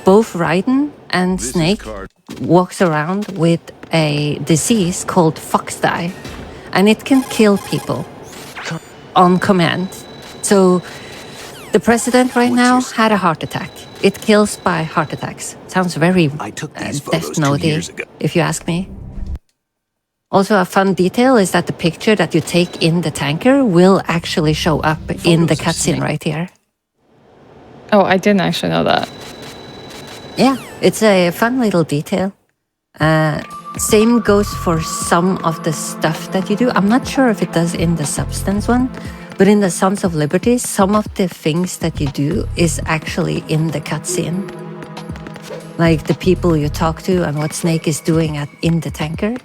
Speaker 1: both Raiden and Snake walks around with a disease called Fox Die, and it can kill people on command. So the president right now had a heart attack. It kills by heart attacks. Sounds very Death Note-y, if you ask me. Also, a fun detail is that the picture that you take in the tanker will actually show up in the cutscene right here.
Speaker 2: Oh, I didn't actually know that.
Speaker 1: Yeah, it's a fun little detail. Same goes for some of the stuff that you do. I'm not sure if it does in the Substance one, but in the Sons of Liberty, some of the things that you do is actually in the cutscene. Like the people you talk to and what Snake is doing in the tanker.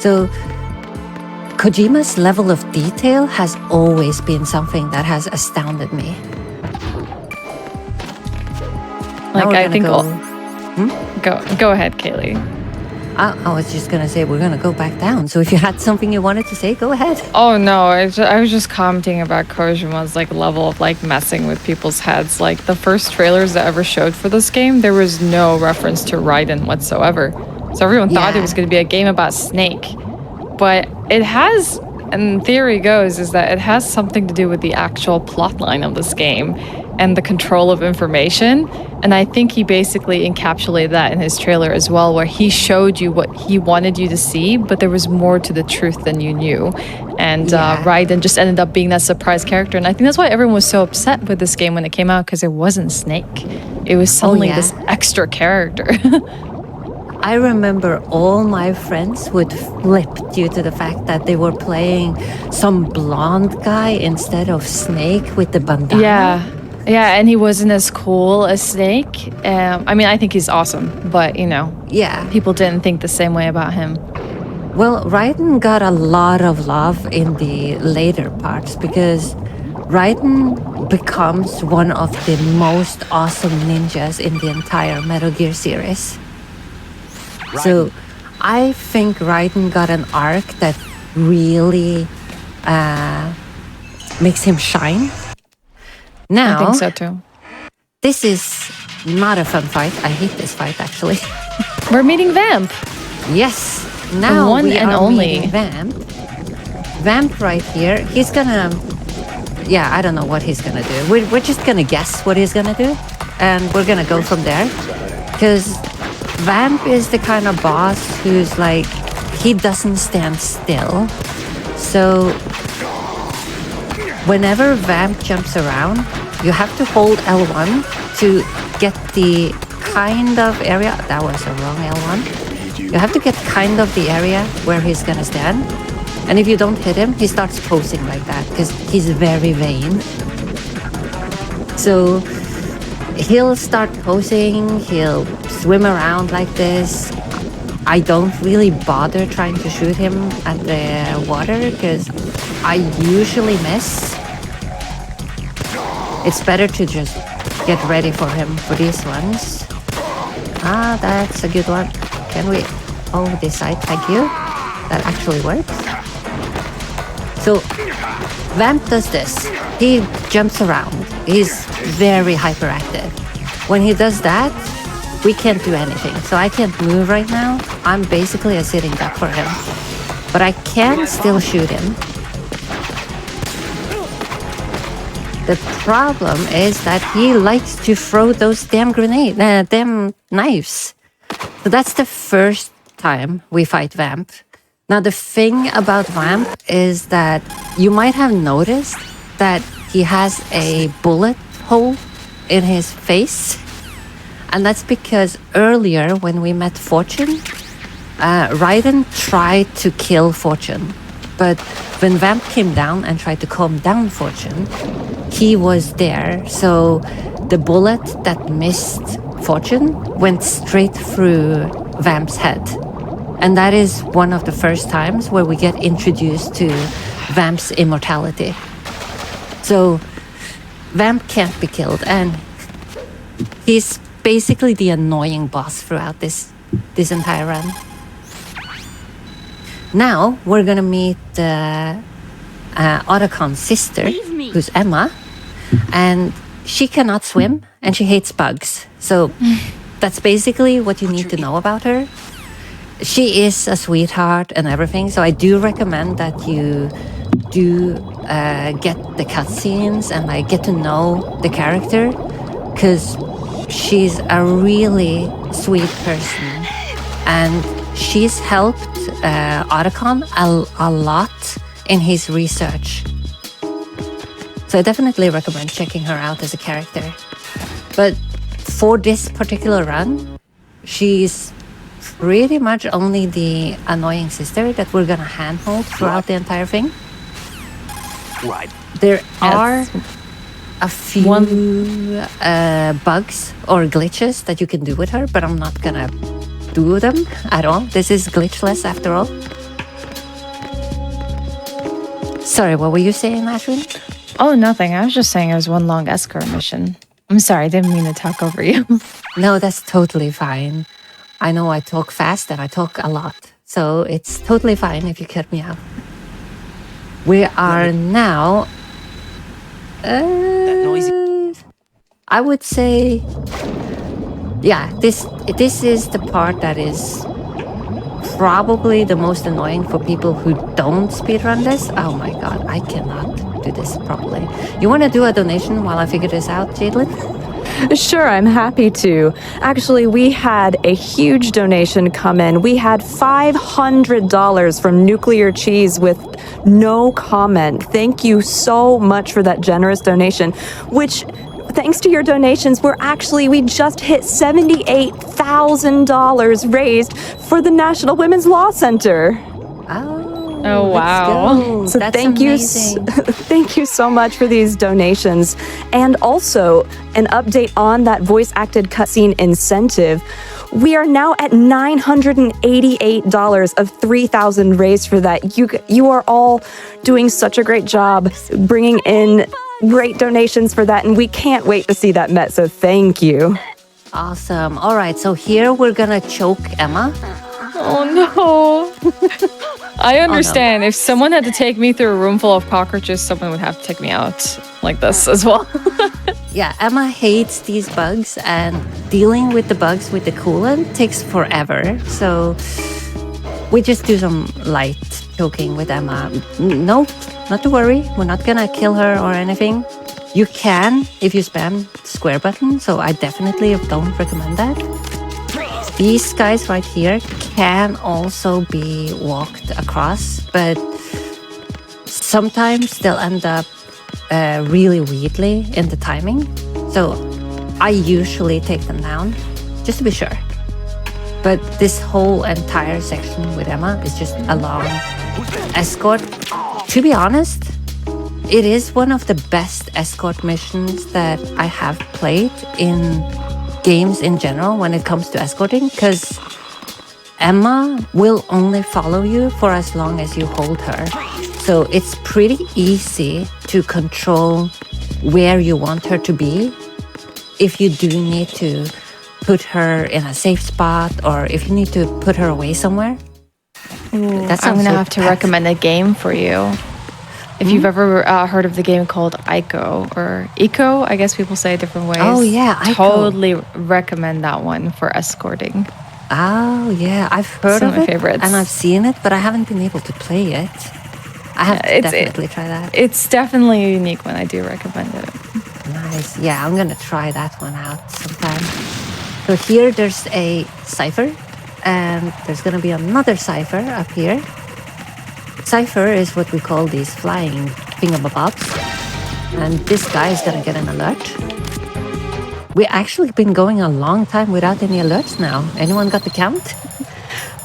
Speaker 1: So Kojima's level of detail has always been something that has astounded me.
Speaker 2: Like, I think Go ahead, Kialee.
Speaker 1: I was just gonna say we're gonna go back down. So if you had something you wanted to say, go ahead.
Speaker 2: Oh no, I was just commenting about Kojima's like level of like messing with people's heads. Like the first trailers that ever showed for this game, there was no reference to Raiden whatsoever. So everyone thought it was going to be a game about Snake. But it has, and theory goes, is that it has something to do with the actual plotline of this game and the control of information. And I think he basically encapsulated that in his trailer as well, where he showed you what he wanted you to see, but there was more to the truth than you knew. And Raiden just ended up being that surprise character. And I think that's why everyone was so upset with this game when it came out, because it wasn't Snake. It was suddenly this extra character.
Speaker 1: I remember all my friends would flip due to the fact that they were playing some blonde guy instead of Snake with the bandana.
Speaker 2: Yeah, and he wasn't as cool as Snake. I mean, I think he's awesome, but, you know, people didn't think the same way about him.
Speaker 1: Well, Raiden got a lot of love in the later parts because Raiden becomes one of the most awesome ninjas in the entire Metal Gear series. So I think Raiden got an arc that really makes him shine. Now,
Speaker 2: I think so too.
Speaker 1: this is not a fun fight. I hate this fight, actually.
Speaker 2: We're meeting Vamp.
Speaker 1: Yes. Now
Speaker 2: one
Speaker 1: we
Speaker 2: and
Speaker 1: are
Speaker 2: only.
Speaker 1: meeting Vamp. Vamp right here. He's gonna... Yeah, I don't know what he's gonna do. We're just gonna guess what he's gonna do. And we're gonna go from there. Because Vamp is the kind of boss who's like... He doesn't stand still. So... Whenever Vamp jumps around, you have to hold L1 to get the kind of area... That was a wrong L1. You have to get kind of the area where he's gonna stand. And if you don't hit him, he starts posing like that because he's very vain. So he'll start posing, he'll swim around like this. I don't really bother trying to shoot him at the water because I usually miss. It's better to just get ready for him for these ones. Ah, that's a good one. Can we... Oh, this side, thank you. That actually works. So, Vamp does this. He jumps around. He's very hyperactive. When he does that, we can't do anything. So I can't move right now. I'm basically a sitting duck for him. But I can still shoot him. The problem is that he likes to throw those damn damn knives. So that's the first time we fight Vamp. Now the thing about Vamp is that you might have noticed that he has a bullet hole in his face. And that's because earlier when we met Fortune, Raiden tried to kill Fortune. But when Vamp came down and tried to calm down Fortune, he was there. So the bullet that missed Fortune went straight through Vamp's head. And that is one of the first times where we get introduced to Vamp's immortality. So Vamp can't be killed, and he's basically the annoying boss throughout this entire run. Now we're gonna meet Otacon's sister, who's Emma, and she cannot swim and she hates bugs. So that's basically what you need to know about her. She is a sweetheart and everything, so I do recommend that you do get the cutscenes and like get to know the character, because she's a really sweet person and she's helped Otacon a lot in his research. So I definitely recommend checking her out as a character. But for this particular run, she's pretty much only the annoying sister that we're gonna handhold throughout the entire thing.
Speaker 3: Right.
Speaker 1: There are a few bugs or glitches that you can do with her, but I'm not gonna do them at all. This is glitchless after all. Sorry, what were you saying, Ashewyn?
Speaker 2: Oh, nothing. I was just saying it was one long escort mission. I'm sorry, I didn't mean to talk over you.
Speaker 1: No, that's totally fine. I know I talk fast and I talk a lot, so it's totally fine if you cut me out. We are now...
Speaker 3: That noisy.
Speaker 1: I would say... Yeah, this is the part that is probably the most annoying for people who don't speedrun this. Oh my god, I cannot do this properly. You want to do a donation while I figure this out, Jaidlyn?
Speaker 5: Sure, I'm happy to. Actually, we had a huge donation come in. We had $500 from Nuclear Cheese with no comment. Thank you so much for that generous donation, which, thanks to your donations, we just hit $78,000 raised for the National Women's Law Center.
Speaker 2: Oh, wow.
Speaker 1: Let's go.
Speaker 5: So
Speaker 1: That's
Speaker 5: thank
Speaker 1: amazing.
Speaker 5: thank you so much for these donations. And also an update on that voice acted cutscene incentive. We are now at $988 of $3,000 raised for that. You are all doing such a great job bringing in great donations for that, and we can't wait to see that met. So thank you.
Speaker 1: Awesome. All right, so here we're gonna choke Emma.
Speaker 2: Oh no. I understand. If someone had to take me through a room full of cockroaches, someone would have to take me out. like this as well.
Speaker 1: Yeah, Emma hates these bugs, and dealing with the bugs with the coolant takes forever. So we just do some light choking with Emma. No, not to worry. We're not gonna kill her or anything. You can if you spam square button, so I definitely don't recommend that. These guys right here can also be walked across, but sometimes they'll end up really weirdly in the timing. So I usually take them down just to be sure. But this whole entire section with Emma is just a long escort. To be honest, it is one of the best escort missions that I have played in games in general when it comes to escorting, because Emma will only follow you for as long as you hold her. So it's pretty easy to control where you want her to be if you do need to put her in a safe spot or if you need to put her away somewhere.
Speaker 2: I'm gonna have to recommend a game for you. If you've ever heard of the game called Ico or Eco, I guess people say it different ways.
Speaker 1: Oh yeah, Ico.
Speaker 2: Totally recommend that one for escorting.
Speaker 1: Oh yeah, I've heard
Speaker 2: Some
Speaker 1: of
Speaker 2: of my
Speaker 1: it
Speaker 2: favorites.
Speaker 1: and I've seen it, but I haven't been able to play it. I have to definitely try that.
Speaker 2: It's definitely a unique one. I do recommend it.
Speaker 1: Nice. Yeah, I'm gonna try that one out sometime. So here there's a cipher, and there's gonna be another cipher up here. Cipher is what we call these flying thingamabobs, and this guy is gonna get an alert. We actually been going a long time without any alerts now. Anyone got the count?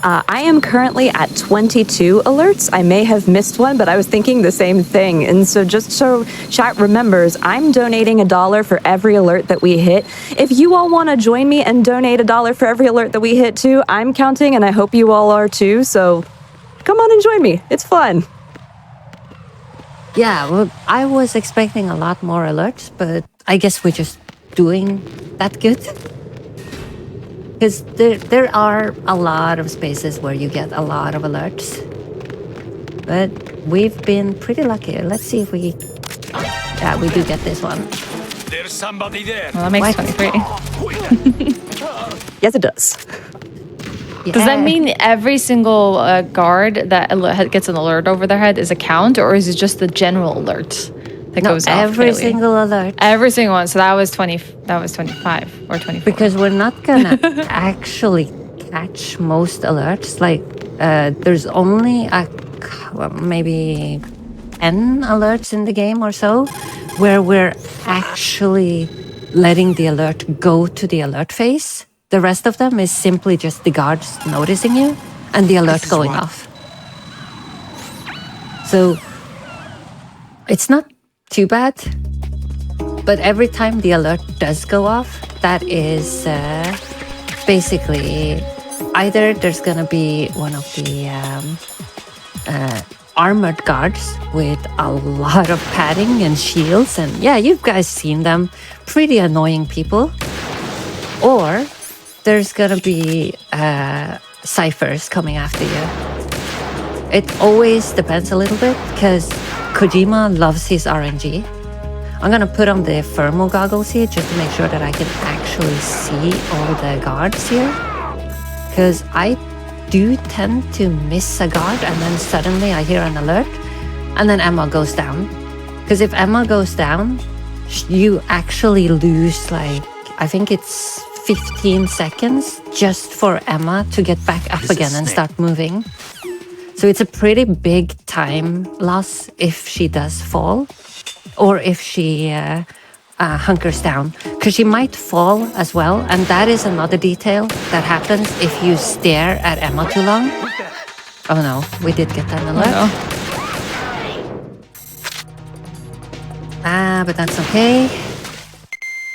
Speaker 5: I am currently at 22 alerts. I may have missed one, but I was thinking the same thing. And so just so chat remembers, I'm donating $1 for every alert that we hit. If you all want to join me and donate $1 for every alert that we hit too, I'm counting and I hope you all are too. So come on and join me. It's fun.
Speaker 1: Yeah, well, I was expecting a lot more alerts, but I guess we're just doing that good. Because there are a lot of spaces where you get a lot of alerts. But we've been pretty lucky. Let's see if we... Yeah, we do get this one.
Speaker 3: There's somebody there.
Speaker 2: Well, that makes
Speaker 1: What?
Speaker 2: 23.
Speaker 5: Yes, it does.
Speaker 2: Does that mean every single guard that gets an alert over their head is a count, or is it just the general alert that
Speaker 1: No,
Speaker 2: goes off?
Speaker 1: every
Speaker 2: daily?
Speaker 1: single alert.
Speaker 2: Every single one. So that was 20. That was 25 or 24.
Speaker 1: Because we're not gonna actually catch most alerts. Like, there's only maybe 10 alerts in the game or so where we're actually letting the alert go to the alert phase. The rest of them is simply just the guards noticing you and the alert going off. So it's not too bad, but every time the alert does go off, that is basically either there's gonna be one of the armored guards with a lot of padding and shields, and yeah, you guys seen them, pretty annoying people, or there's gonna be ciphers coming after you. It always depends a little bit because Kojima loves his RNG. I'm gonna put on the thermal goggles here just to make sure that I can actually see all the guards here, because I do tend to miss a guard and then suddenly I hear an alert and then Emma goes down. Because if Emma goes down, you actually lose, like, I think it's 15 seconds just for Emma to get back up again and start moving. So it's a pretty big time loss if she does fall, or if she hunkers down, because she might fall as well, and that is another detail that happens if you stare at Emma too long. Oh no, we did get an alert. But that's okay.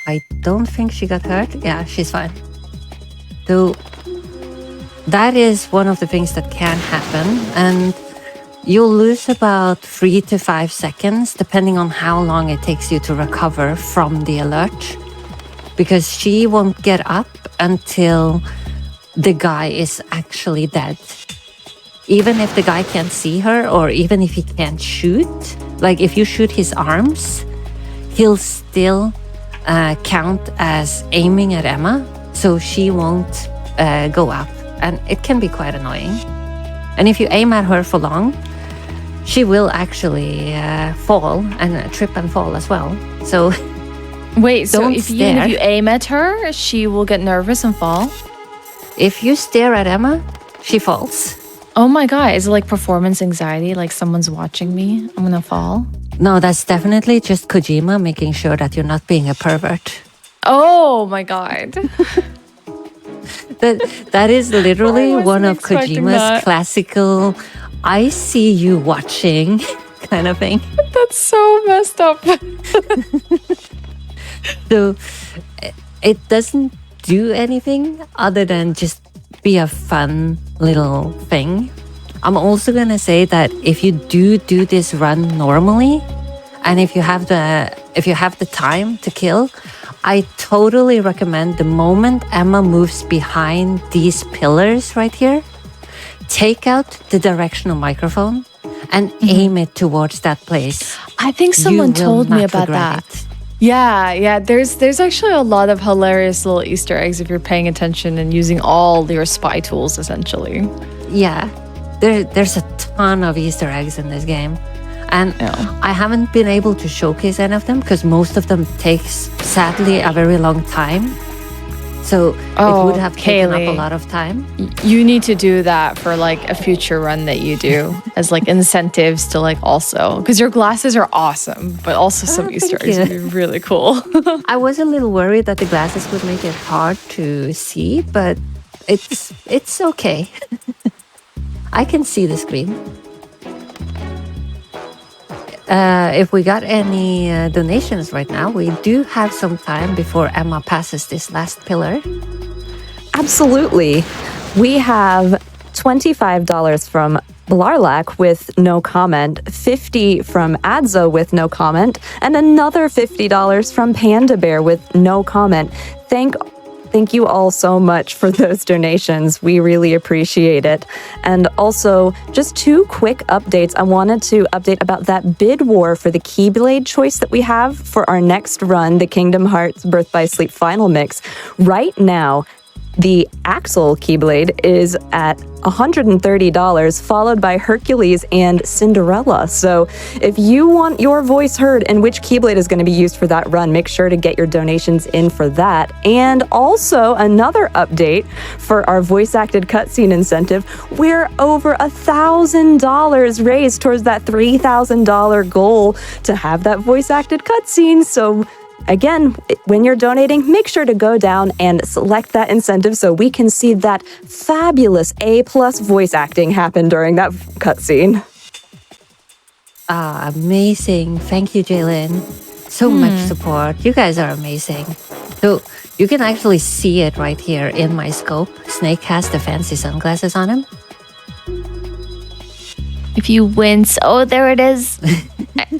Speaker 1: I don't think she got hurt. Yeah, she's fine. So that is one of the things that can happen, and you'll lose about 3 to 5 seconds depending on how long it takes you to recover from the alert, because she won't get up until the guy is actually dead. Even if the guy can't see her, or even if he can't shoot, like if you shoot his arms, he'll still count as aiming at Emma, so she won't go up. And it can be quite annoying. And if you aim at her for long, she will actually fall and trip and fall as well. So
Speaker 2: Wait, so
Speaker 1: don't
Speaker 2: if
Speaker 1: stare.
Speaker 2: you aim at her, she will get nervous and fall?
Speaker 1: If you stare at Emma, she falls.
Speaker 2: Oh my God, is it like performance anxiety? Like someone's watching me, I'm gonna fall?
Speaker 1: No, that's definitely just Kojima making sure that you're not being a pervert.
Speaker 2: Oh my God.
Speaker 1: That is literally
Speaker 2: I
Speaker 1: one
Speaker 2: wasn't
Speaker 1: of
Speaker 2: expecting
Speaker 1: Kojima's
Speaker 2: that.
Speaker 1: classical I see you watching kind of thing.
Speaker 2: That's so messed up.
Speaker 1: So it doesn't do anything other than just be a fun little thing. I'm also gonna say that if you do this run normally, and if you have the time to kill, I totally recommend the moment Emma moves behind these pillars right here, take out the directional microphone and aim it towards that place.
Speaker 2: I think
Speaker 1: You
Speaker 2: someone
Speaker 1: will
Speaker 2: told me
Speaker 1: not
Speaker 2: about
Speaker 1: regret
Speaker 2: that.
Speaker 1: it.
Speaker 2: Yeah. There's actually a lot of hilarious little Easter eggs if you're paying attention and using all your spy tools, essentially.
Speaker 1: Yeah, there's a ton of Easter eggs in this game. And
Speaker 2: Yeah.
Speaker 1: I haven't been able to showcase any of them because most of them takes, sadly, a very long time. So it would have taken up a
Speaker 2: Kialee.
Speaker 1: lot of time.
Speaker 2: You need to do that for like a future run that you do as like incentives to like also, because your glasses are awesome, but also some Easter
Speaker 1: thank
Speaker 2: eggs
Speaker 1: you.
Speaker 2: would be really cool.
Speaker 1: I was a little worried that the glasses would make it hard to see, but it's okay. I can see the screen. If we got any donations right now, we do have some time before Emma passes this last pillar.
Speaker 5: Absolutely. We have $25 from Blarlak with no comment, $50 from Adza with no comment, and another $50 from Panda Bear with no comment. Thank you all so much for those donations. We really appreciate it. And also, just two quick updates. I wanted to update about that bid war for the Keyblade choice that we have for our next run, the Kingdom Hearts Birth by Sleep Final Mix. Right now, the Axel Keyblade is at $130, followed by Hercules and Cinderella. So if you want your voice heard and which Keyblade is going to be used for that run, make sure to get your donations in for that. And also another update for our voice-acted cutscene incentive, we're over $1,000 raised towards that $3,000 goal to have that voice-acted cutscene. So again, when you're donating, make sure to go down and select that incentive so we can see that fabulous A+ voice acting happen during that cutscene.
Speaker 1: Amazing. Thank you, Jaidlyn. So much support. You guys are amazing. So you can actually see it right here in my scope. Snake has the fancy sunglasses on him.
Speaker 2: If you wince, oh, there it is.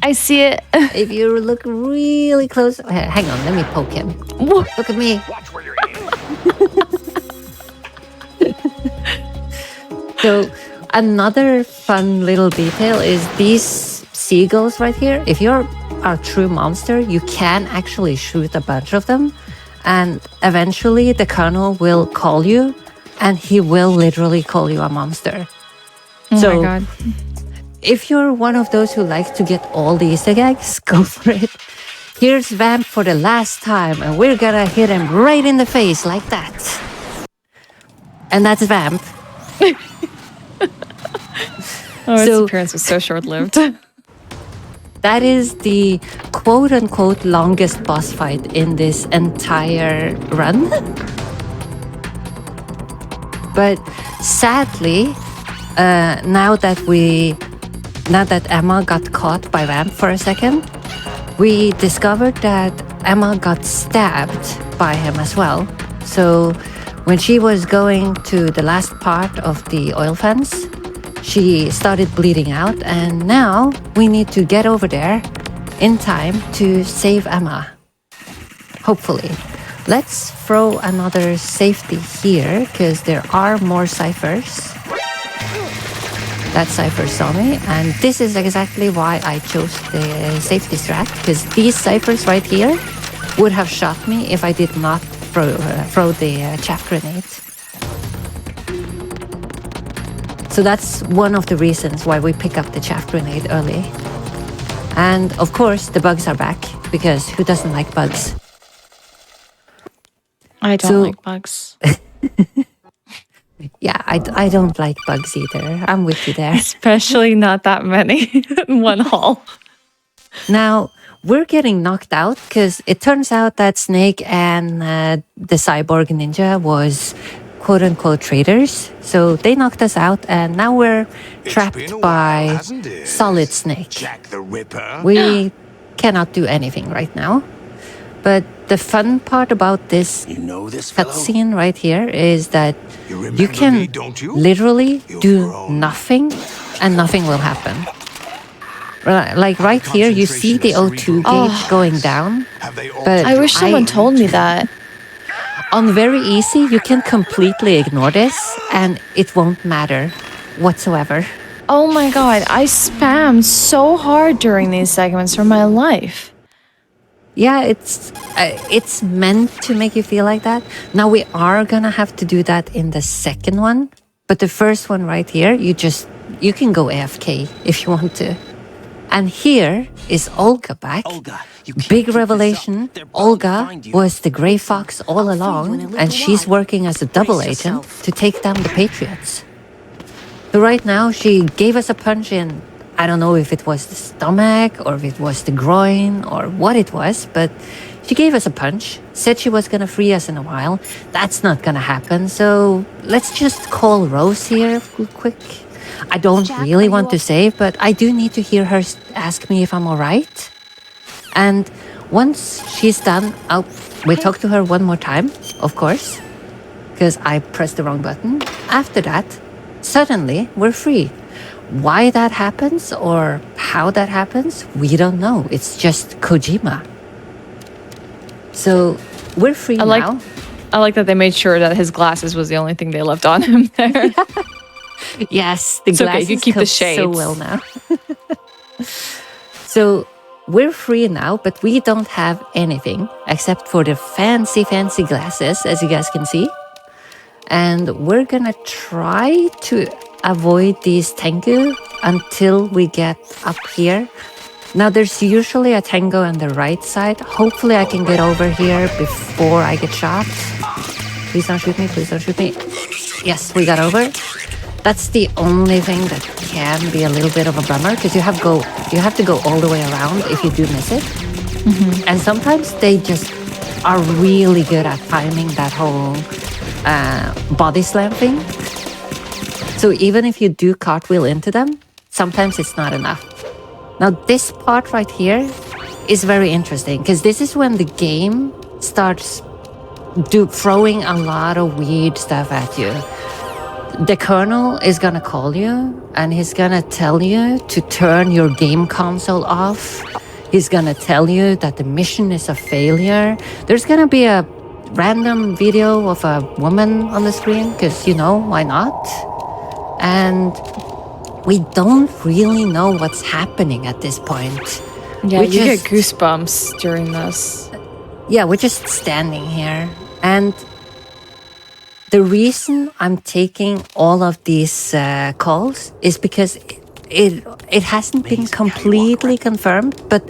Speaker 2: I see it.
Speaker 1: If you look really close, hang on, let me poke him. Look at me.
Speaker 3: Watch where you're aiming.
Speaker 1: So another fun little detail is these seagulls right here. If you're a true monster, you can actually shoot a bunch of them, and eventually the colonel will call you, and he will literally call you a monster.
Speaker 2: Oh
Speaker 1: So
Speaker 2: my God.
Speaker 1: if you're one of those who likes to get all the Easter eggs, go for it. Here's Vamp for the last time, and we're gonna hit him right in the face like that. And that's Vamp.
Speaker 2: Oh, his
Speaker 1: So-
Speaker 2: appearance was so short-lived.
Speaker 1: That is the quote-unquote longest boss fight in this entire run. But sadly, now that Emma got caught by Vamp for a second, we discovered that Emma got stabbed by him as well. So when she was going to the last part of the oil fence, she started bleeding out, and now we need to get over there in time to save Emma. Hopefully. Let's throw another safety here, because there are more ciphers. that Cypher saw me, and this is exactly why I chose the safety strat, because these Cyphers right here would have shot me if I did not throw the chaff grenade. So that's one of the reasons why we pick up the chaff grenade early. And of course, the bugs are back, because who doesn't like bugs?
Speaker 2: I don't like bugs.
Speaker 1: Yeah, I don't like bugs either. I'm with you there.
Speaker 2: Especially not that many in one haul.
Speaker 1: Now, we're getting knocked out because it turns out that Snake and the cyborg ninja was quote-unquote traitors. So they knocked us out, and now we're trapped by Solid Snake.
Speaker 3: Jack the Ripper.
Speaker 1: We cannot do anything right now. But the fun part about this
Speaker 3: You know this fellow?
Speaker 1: cutscene right here is that
Speaker 3: You
Speaker 1: you
Speaker 3: remember
Speaker 1: can
Speaker 3: me, don't you?
Speaker 1: literally
Speaker 3: You're
Speaker 1: do
Speaker 3: grown.
Speaker 1: nothing and nothing will happen. Like right here, you see the O2 gauge going down.
Speaker 3: Have they all
Speaker 1: But
Speaker 2: I wish someone told me that.
Speaker 1: on very easy, you can completely ignore this and it won't matter whatsoever.
Speaker 2: Oh my god, I spammed so hard during these segments for my life.
Speaker 1: Yeah, it's meant to make you feel like that. Now we are gonna have to do that in the second one, but the first one right here, you can go AFK if you want to. And here is Olga back.
Speaker 6: Olga, you can't
Speaker 1: Big
Speaker 6: keep this
Speaker 1: revelation.
Speaker 6: up. They're bound to
Speaker 1: Olga
Speaker 6: find you.
Speaker 1: was the Grey Fox all along, and she's working as a double
Speaker 6: Brace
Speaker 1: agent
Speaker 6: yourself.
Speaker 1: to take down the Patriots. So right now, she gave us a punch in. I don't know if it was the stomach or if it was the groin or what it was, but she gave us a punch, said she was gonna free us in a while. That's not gonna happen, so let's just call Rose here real quick. I don't
Speaker 4: Jack,
Speaker 1: really
Speaker 4: are
Speaker 1: want
Speaker 4: you
Speaker 1: to save, but I do need to hear her ask me if I'm alright. And once she's done, we talk to her one more time, of course, because I pressed the wrong button. After that, suddenly we're free. Why that happens or how that happens, we don't know. It's just Kojima. So we're free
Speaker 2: I
Speaker 1: now.
Speaker 2: like that they made sure that his glasses was the only thing they left on him there.
Speaker 1: Yes, the
Speaker 2: It's okay,
Speaker 1: glasses
Speaker 2: you keep the
Speaker 1: cope so
Speaker 2: shades.
Speaker 1: well now. So we're free now, but we don't have anything except for the fancy glasses, as you guys can see. And we're gonna try to avoid these Tengu until we get up here. Now there's usually a Tango on the right side. Hopefully I can get over here before I get shot. Please don't shoot me, please don't shoot me. Yes, we got over. That's the only thing that can be a little bit of a bummer, because you have to go all the way around if you do miss it. And sometimes they just are really good at timing that whole body slam thing. So even if you do cartwheel into them, sometimes it's not enough. Now this part right here is very interesting, because this is when the game starts throwing a lot of weird stuff at you. The colonel is gonna call you and he's gonna tell you to turn your game console off. He's gonna tell you that the mission is a failure. There's gonna be a random video of a woman on the screen, because why not? And we don't really know what's happening at this point.
Speaker 2: Yeah,
Speaker 1: We
Speaker 2: you get
Speaker 1: just-
Speaker 2: goosebumps during this.
Speaker 1: Yeah, we're just standing here. And the reason I'm taking all of these calls is because it hasn't been completely confirmed, but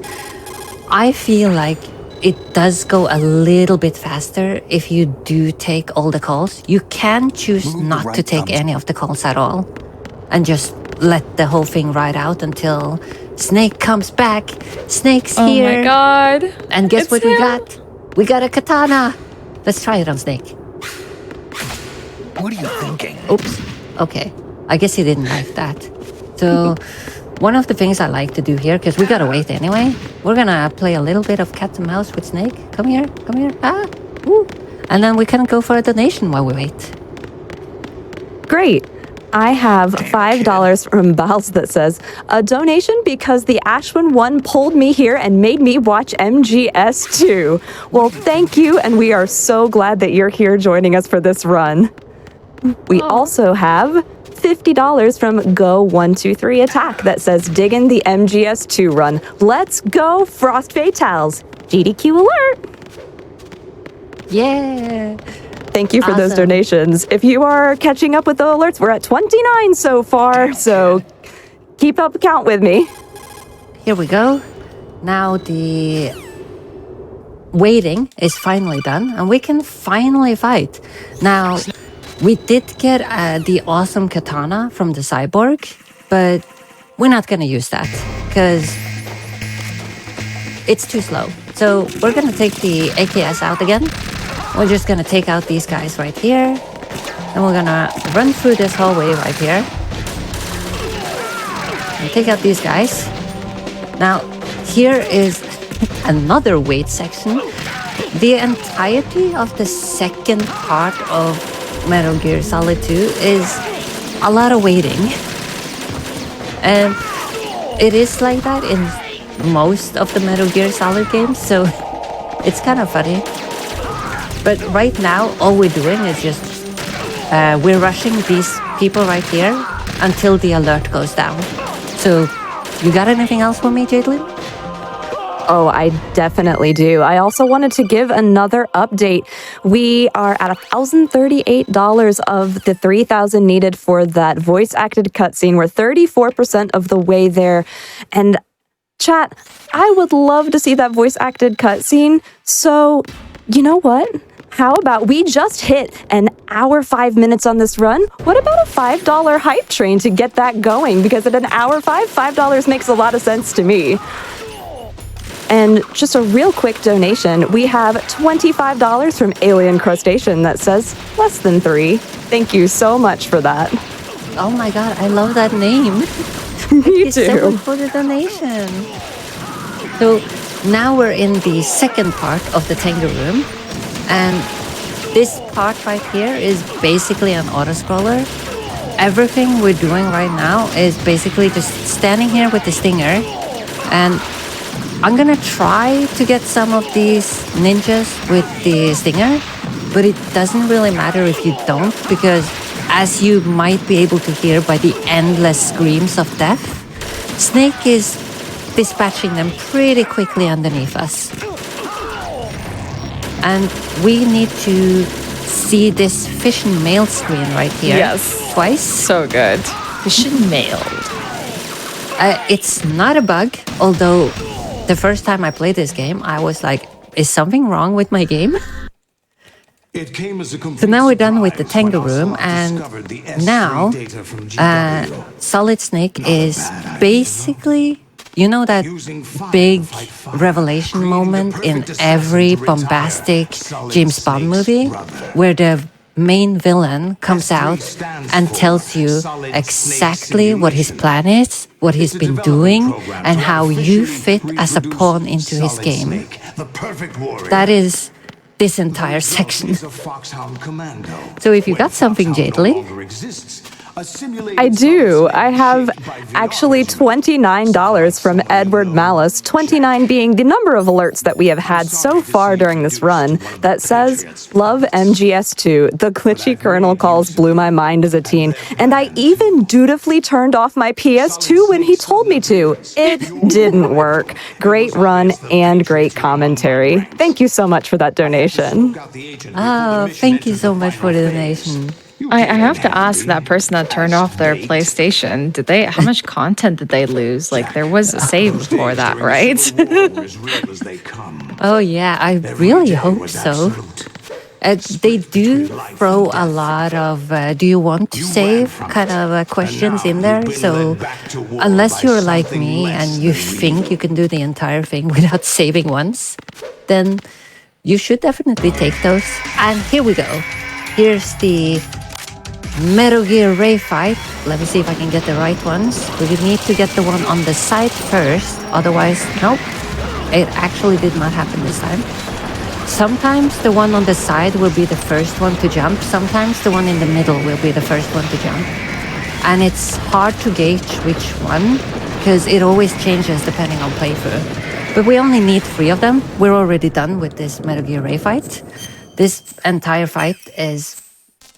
Speaker 1: I feel like it does go a little bit faster if you do take all the calls. You can choose
Speaker 3: Move the
Speaker 1: not to
Speaker 3: right
Speaker 1: take
Speaker 3: thumbs.
Speaker 1: any of the calls at all and just let the whole thing ride out until Snake comes back. Snake's
Speaker 2: Oh
Speaker 1: here.
Speaker 2: my god.
Speaker 1: And guess
Speaker 2: It's
Speaker 1: what we
Speaker 2: him.
Speaker 1: got? We got a katana. Let's try it on Snake.
Speaker 3: What are you thinking?
Speaker 1: Oops. Okay. I guess he didn't like that. So one of the things I like to do here, because we gotta wait anyway, we're gonna play a little bit of cat and mouse with Snake. Come here. Come here. Ah. Woo. And then we can go for a donation while we wait.
Speaker 5: Great. I have $5 from Bals that says, a donation because the Ashewyn one pulled me here and made me watch MGS2. Well, thank you, and we are so glad that you're here joining us for this run. We also have $50 from Go123 Attack that says diggin' the MGS2 run. Let's go, Frost Fatales. GDQ alert.
Speaker 1: Yeah.
Speaker 5: Thank you for those
Speaker 1: Awesome.
Speaker 5: donations. If you are catching up with the alerts, we're at 29 so far, so keep up count with me.
Speaker 1: Here we go. Now the waiting is finally done, and we can finally fight. Now, we did get the awesome katana from the cyborg, but we're not going to use that because it's too slow. So we're going to take the AKS out again. We're just going to take out these guys right here. And we're going to run through this hallway right here. And take out these guys. Now, here is another wait section. The entirety of the second part of Metal Gear Solid 2 is a lot of waiting. And it is like that in most of the Metal Gear Solid games, so it's kind of funny. But right now, all we're doing is just we're rushing these people right here until the alert goes down. So, you got anything else for me, Jaidlyn?
Speaker 5: Oh, I definitely do. I also wanted to give another update. We are at $1,038 of the $3,000 needed for that voice-acted cutscene. We're 34% of the way there. And chat, I would love to see that voice-acted cutscene. So, you know what? How about we just hit an hour 5 minutes on this run? What about a $5 hype train to get that going? Because at an hour $5 makes a lot of sense to me. And just a real quick donation, we have $25 from Alien Crustacean that says less than 3. Thank you so much for that.
Speaker 1: Oh my god, I love that name.
Speaker 5: Me
Speaker 1: Thank you so much for the donation. So now we're in the second part of the Tengu room. And this part right here is basically an autoscroller. Everything we're doing right now is basically just standing here with the stinger. And I'm gonna try to get some of these ninjas with the stinger, but it doesn't really matter if you don't, because as you might be able to hear by the endless screams of death, Snake is dispatching them pretty quickly underneath us. And we need to see this fish and mail screen right here.
Speaker 2: Yes.
Speaker 1: Twice.
Speaker 2: So good. Fish and mailed.
Speaker 1: It's not a bug, although the first time I played this game, I was like, is something wrong with my game?
Speaker 3: So
Speaker 1: now we're done with the Tengu room, and now Solid Snake is basically, you know, that big revelation moment in every bombastic James Bond movie where the main villain comes out and tells you exactly what his plan is, what he's been doing, and how you fit as a pawn into his game. That is this entire section. So if you got something, Jaidlyn,
Speaker 5: I do. I have actually $29 from Edward Malice, 29 being the number of alerts that we have had so far during this run, that says, love MGS2. The glitchy kernel calls blew my mind as a teen, and I even dutifully turned off my PS2 when he told me to. It didn't work. Great run and great commentary. Thank you so much for that donation.
Speaker 1: oh, thank you so much for the donation.
Speaker 2: I have to ask that person that turned off their PlayStation, how much content did they lose? Like, there was a save for that, right?
Speaker 1: Oh yeah, I really hope so. They do throw a lot of do you want to save kind of questions in there. So unless you're like me and you think you can do the entire thing without saving once, then you should definitely take those. And here we go. Here's the Metal Gear Ray fight. Let me see if I can get the right ones. We need to get the one on the side first. Otherwise, nope. It actually did not happen this time. Sometimes the one on the side will be the first one to jump. Sometimes the one in the middle will be the first one to jump. And it's hard to gauge which one because it always changes depending on playthrough. But we only need 3 of them. We're already done with this Metal Gear Ray fight. This entire fight is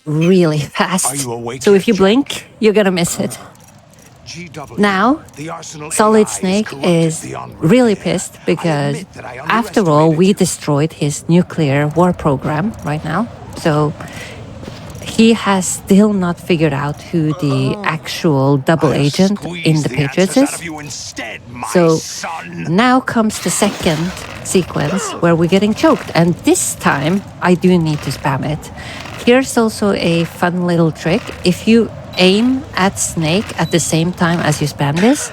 Speaker 1: really fast.
Speaker 3: Are you awake
Speaker 1: So
Speaker 3: yet,
Speaker 1: if you
Speaker 3: Jack?
Speaker 1: blink, you're gonna miss it.
Speaker 3: GW,
Speaker 1: Now,
Speaker 3: the Arsenal
Speaker 1: Solid
Speaker 3: AI
Speaker 1: Snake
Speaker 3: corrupted
Speaker 1: is
Speaker 3: the Unreal.
Speaker 1: really pissed
Speaker 3: I
Speaker 1: because,
Speaker 3: admit that I
Speaker 1: after all,
Speaker 3: underestimated
Speaker 1: we
Speaker 3: you.
Speaker 1: destroyed his nuclear war program right now. So he has still not figured out who the actual double
Speaker 3: I'll
Speaker 1: agent in
Speaker 3: squeeze
Speaker 1: the Patriots
Speaker 3: answers out
Speaker 1: is.
Speaker 3: of you instead, my
Speaker 1: So
Speaker 3: son.
Speaker 1: now comes the second sequence where we're getting choked. And this time, I do need to spam it. Here's also a fun little trick. If you aim at Snake at the same time as you spam this,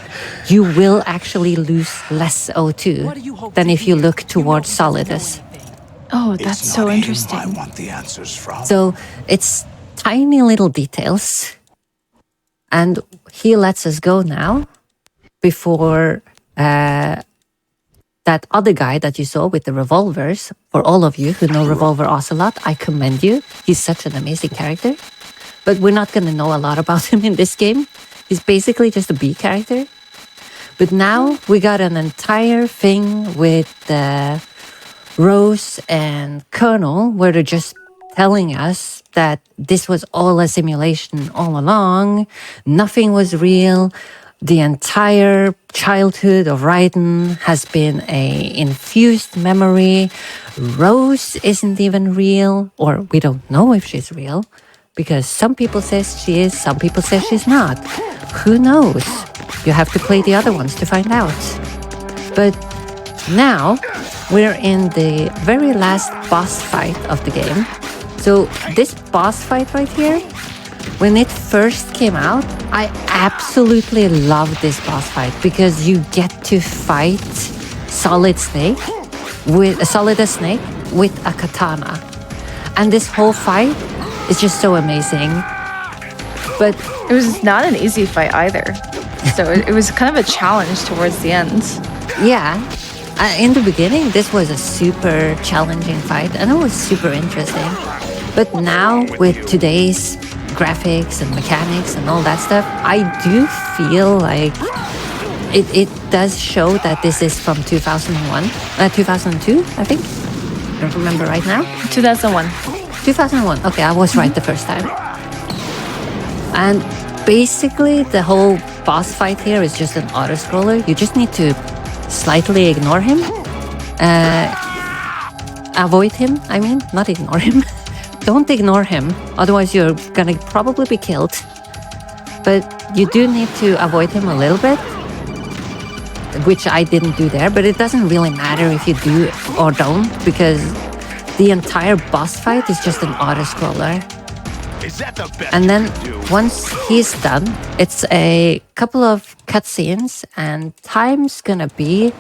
Speaker 1: you will actually lose less O2 than if you look towards Solidus.
Speaker 2: Oh,
Speaker 3: It's
Speaker 2: that's
Speaker 3: not
Speaker 2: so
Speaker 3: him I
Speaker 2: interesting.
Speaker 3: want the answers from.
Speaker 1: So it's tiny little details. And he lets us go now before that other guy that you saw with the revolvers. For all of you who know Revolver Ocelot, I commend you. He's such an amazing character. But we're not going to know a lot about him in this game. He's basically just a B character. But now we got an entire thing with Rose and Colonel where they're just telling us that this was all a simulation all along. Nothing was real. The entire childhood of Raiden has been a infused memory. Rose isn't even real, or we don't know if she's real, because some people say she is, some people say she's not. Who knows? You have to play the other ones to find out. But now we're in the very last boss fight of the game. So this boss fight right here, when it first came out, I absolutely loved this boss fight because you get to fight Solidus Snake with a katana. And this whole fight is just so amazing. But
Speaker 2: It was not an easy fight either. So it was kind of a challenge towards the end.
Speaker 1: yeah, in the beginning, this was a super challenging fight and it was super interesting. But now with today's graphics and mechanics and all that stuff, I do feel like it does show that this is from 2001, 2002, I think. I don't remember right now.
Speaker 2: 2001.
Speaker 1: 2001. Okay, I was right the first time. And basically, the whole boss fight here is just an auto-scroller. You just need to slightly ignore him. Avoid him, I mean, not ignore him. Don't ignore him, otherwise you're gonna probably be killed. But you do need to avoid him a little bit, which I didn't do there, but it doesn't really matter if you do or don't, because the entire boss fight is just an auto-scroller.
Speaker 3: Is that the best
Speaker 1: And then
Speaker 3: you can do?
Speaker 1: once he's done, it's a couple of cutscenes and time's gonna be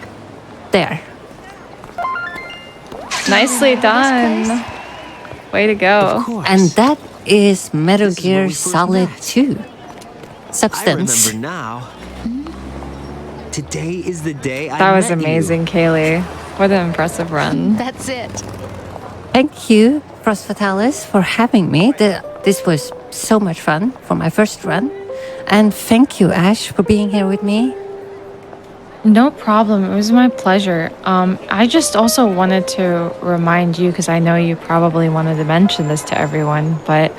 Speaker 1: there.
Speaker 2: Nicely done. Way to go.
Speaker 1: And that is Metal
Speaker 6: This is when
Speaker 1: Gear
Speaker 6: we first
Speaker 1: Solid
Speaker 6: met.
Speaker 1: 2.
Speaker 6: I
Speaker 1: Substance.
Speaker 6: remember now. Today is the day I
Speaker 2: That was
Speaker 6: met you.
Speaker 2: amazing, Kialee. What an impressive run.
Speaker 4: That's it.
Speaker 1: Thank you, Frost Fatalis, for having me. This was so much fun for my first run. And thank you, Ash, for being here with me.
Speaker 2: No problem. It was my pleasure. I just also wanted to remind you, because I know you probably wanted to mention this to everyone, but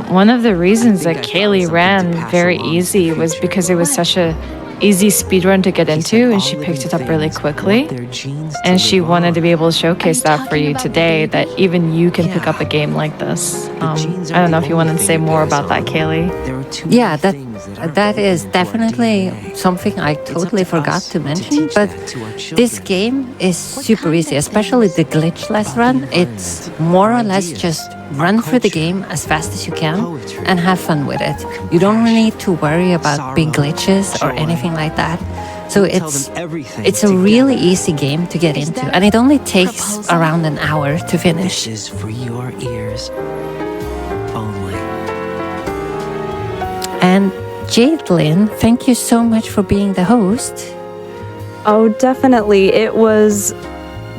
Speaker 2: one of the reasons
Speaker 6: think
Speaker 2: that
Speaker 6: I found
Speaker 2: Kialee
Speaker 6: something
Speaker 2: ran
Speaker 6: to pass
Speaker 2: very
Speaker 6: along to
Speaker 2: easy
Speaker 6: the
Speaker 2: was
Speaker 6: future.
Speaker 2: because it was such a easy speedrun to get
Speaker 6: He said
Speaker 2: into, and
Speaker 6: all
Speaker 2: she picked
Speaker 6: living
Speaker 2: it up really
Speaker 6: things
Speaker 2: quickly.
Speaker 6: want their genes to
Speaker 2: And she
Speaker 6: live
Speaker 2: wanted
Speaker 6: on.
Speaker 2: to be able to showcase
Speaker 4: Are you
Speaker 2: that for you
Speaker 4: talking about the
Speaker 2: today,
Speaker 4: baby?
Speaker 2: that even you can pick
Speaker 6: Yeah.
Speaker 2: up a game like this.
Speaker 6: genes
Speaker 2: I
Speaker 6: aren't
Speaker 2: don't know
Speaker 6: the
Speaker 2: if you want
Speaker 6: only
Speaker 2: to
Speaker 6: thing
Speaker 2: say
Speaker 6: it
Speaker 2: more
Speaker 6: goes
Speaker 2: about that,
Speaker 6: on.
Speaker 2: Kialee.
Speaker 6: There are too
Speaker 1: Yeah,
Speaker 6: many things that
Speaker 1: that
Speaker 6: aren't
Speaker 1: is
Speaker 6: built into our
Speaker 1: definitely
Speaker 6: DNA.
Speaker 1: something I
Speaker 6: It's up
Speaker 1: totally
Speaker 6: to
Speaker 1: forgot
Speaker 6: us
Speaker 1: to mention.
Speaker 6: teach
Speaker 1: But
Speaker 6: that to our
Speaker 1: this
Speaker 6: children.
Speaker 1: game is super
Speaker 4: kind
Speaker 1: easy,
Speaker 4: of
Speaker 1: especially the
Speaker 4: things?
Speaker 1: glitchless run. It's more or less just run through the game as fast as you can and have fun with it. You don't really need to worry about big glitches or anything like that. So
Speaker 6: Tell
Speaker 1: it's
Speaker 6: them everything
Speaker 1: it's a
Speaker 6: together.
Speaker 1: really easy game to get into, and it only takes
Speaker 4: proposal?
Speaker 1: around an hour to
Speaker 6: This
Speaker 1: finish.
Speaker 6: is for your ears only.
Speaker 1: And Jaidlyn, thank you so much for being the host.
Speaker 5: Oh, definitely. It was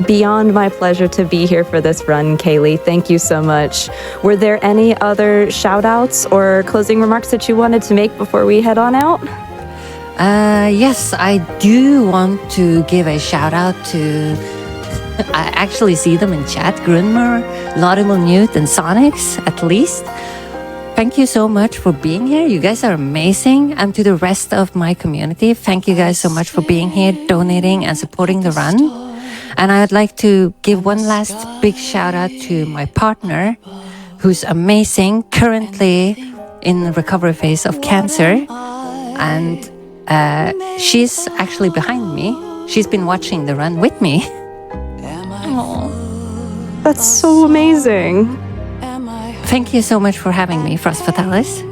Speaker 5: beyond my pleasure to be here for this run, Kialee. Thank you so much. Were there any other shout outs or closing remarks that you wanted to make before we head on out?
Speaker 1: Yes, I do want to give a shout out to I actually see them in chat. Grunmer, Laudable Newt, and Sonics, at least. Thank you so much for being here. You guys are amazing. And to the rest of my community, thank you guys so much for being here, donating, and supporting the run. And I'd like to give one last big shout out to my partner, who's amazing, currently in the recovery phase of cancer. And she's actually behind me. She's been watching the run with me.
Speaker 5: That's so amazing.
Speaker 1: Thank you so much for having me, Frost Fatalis.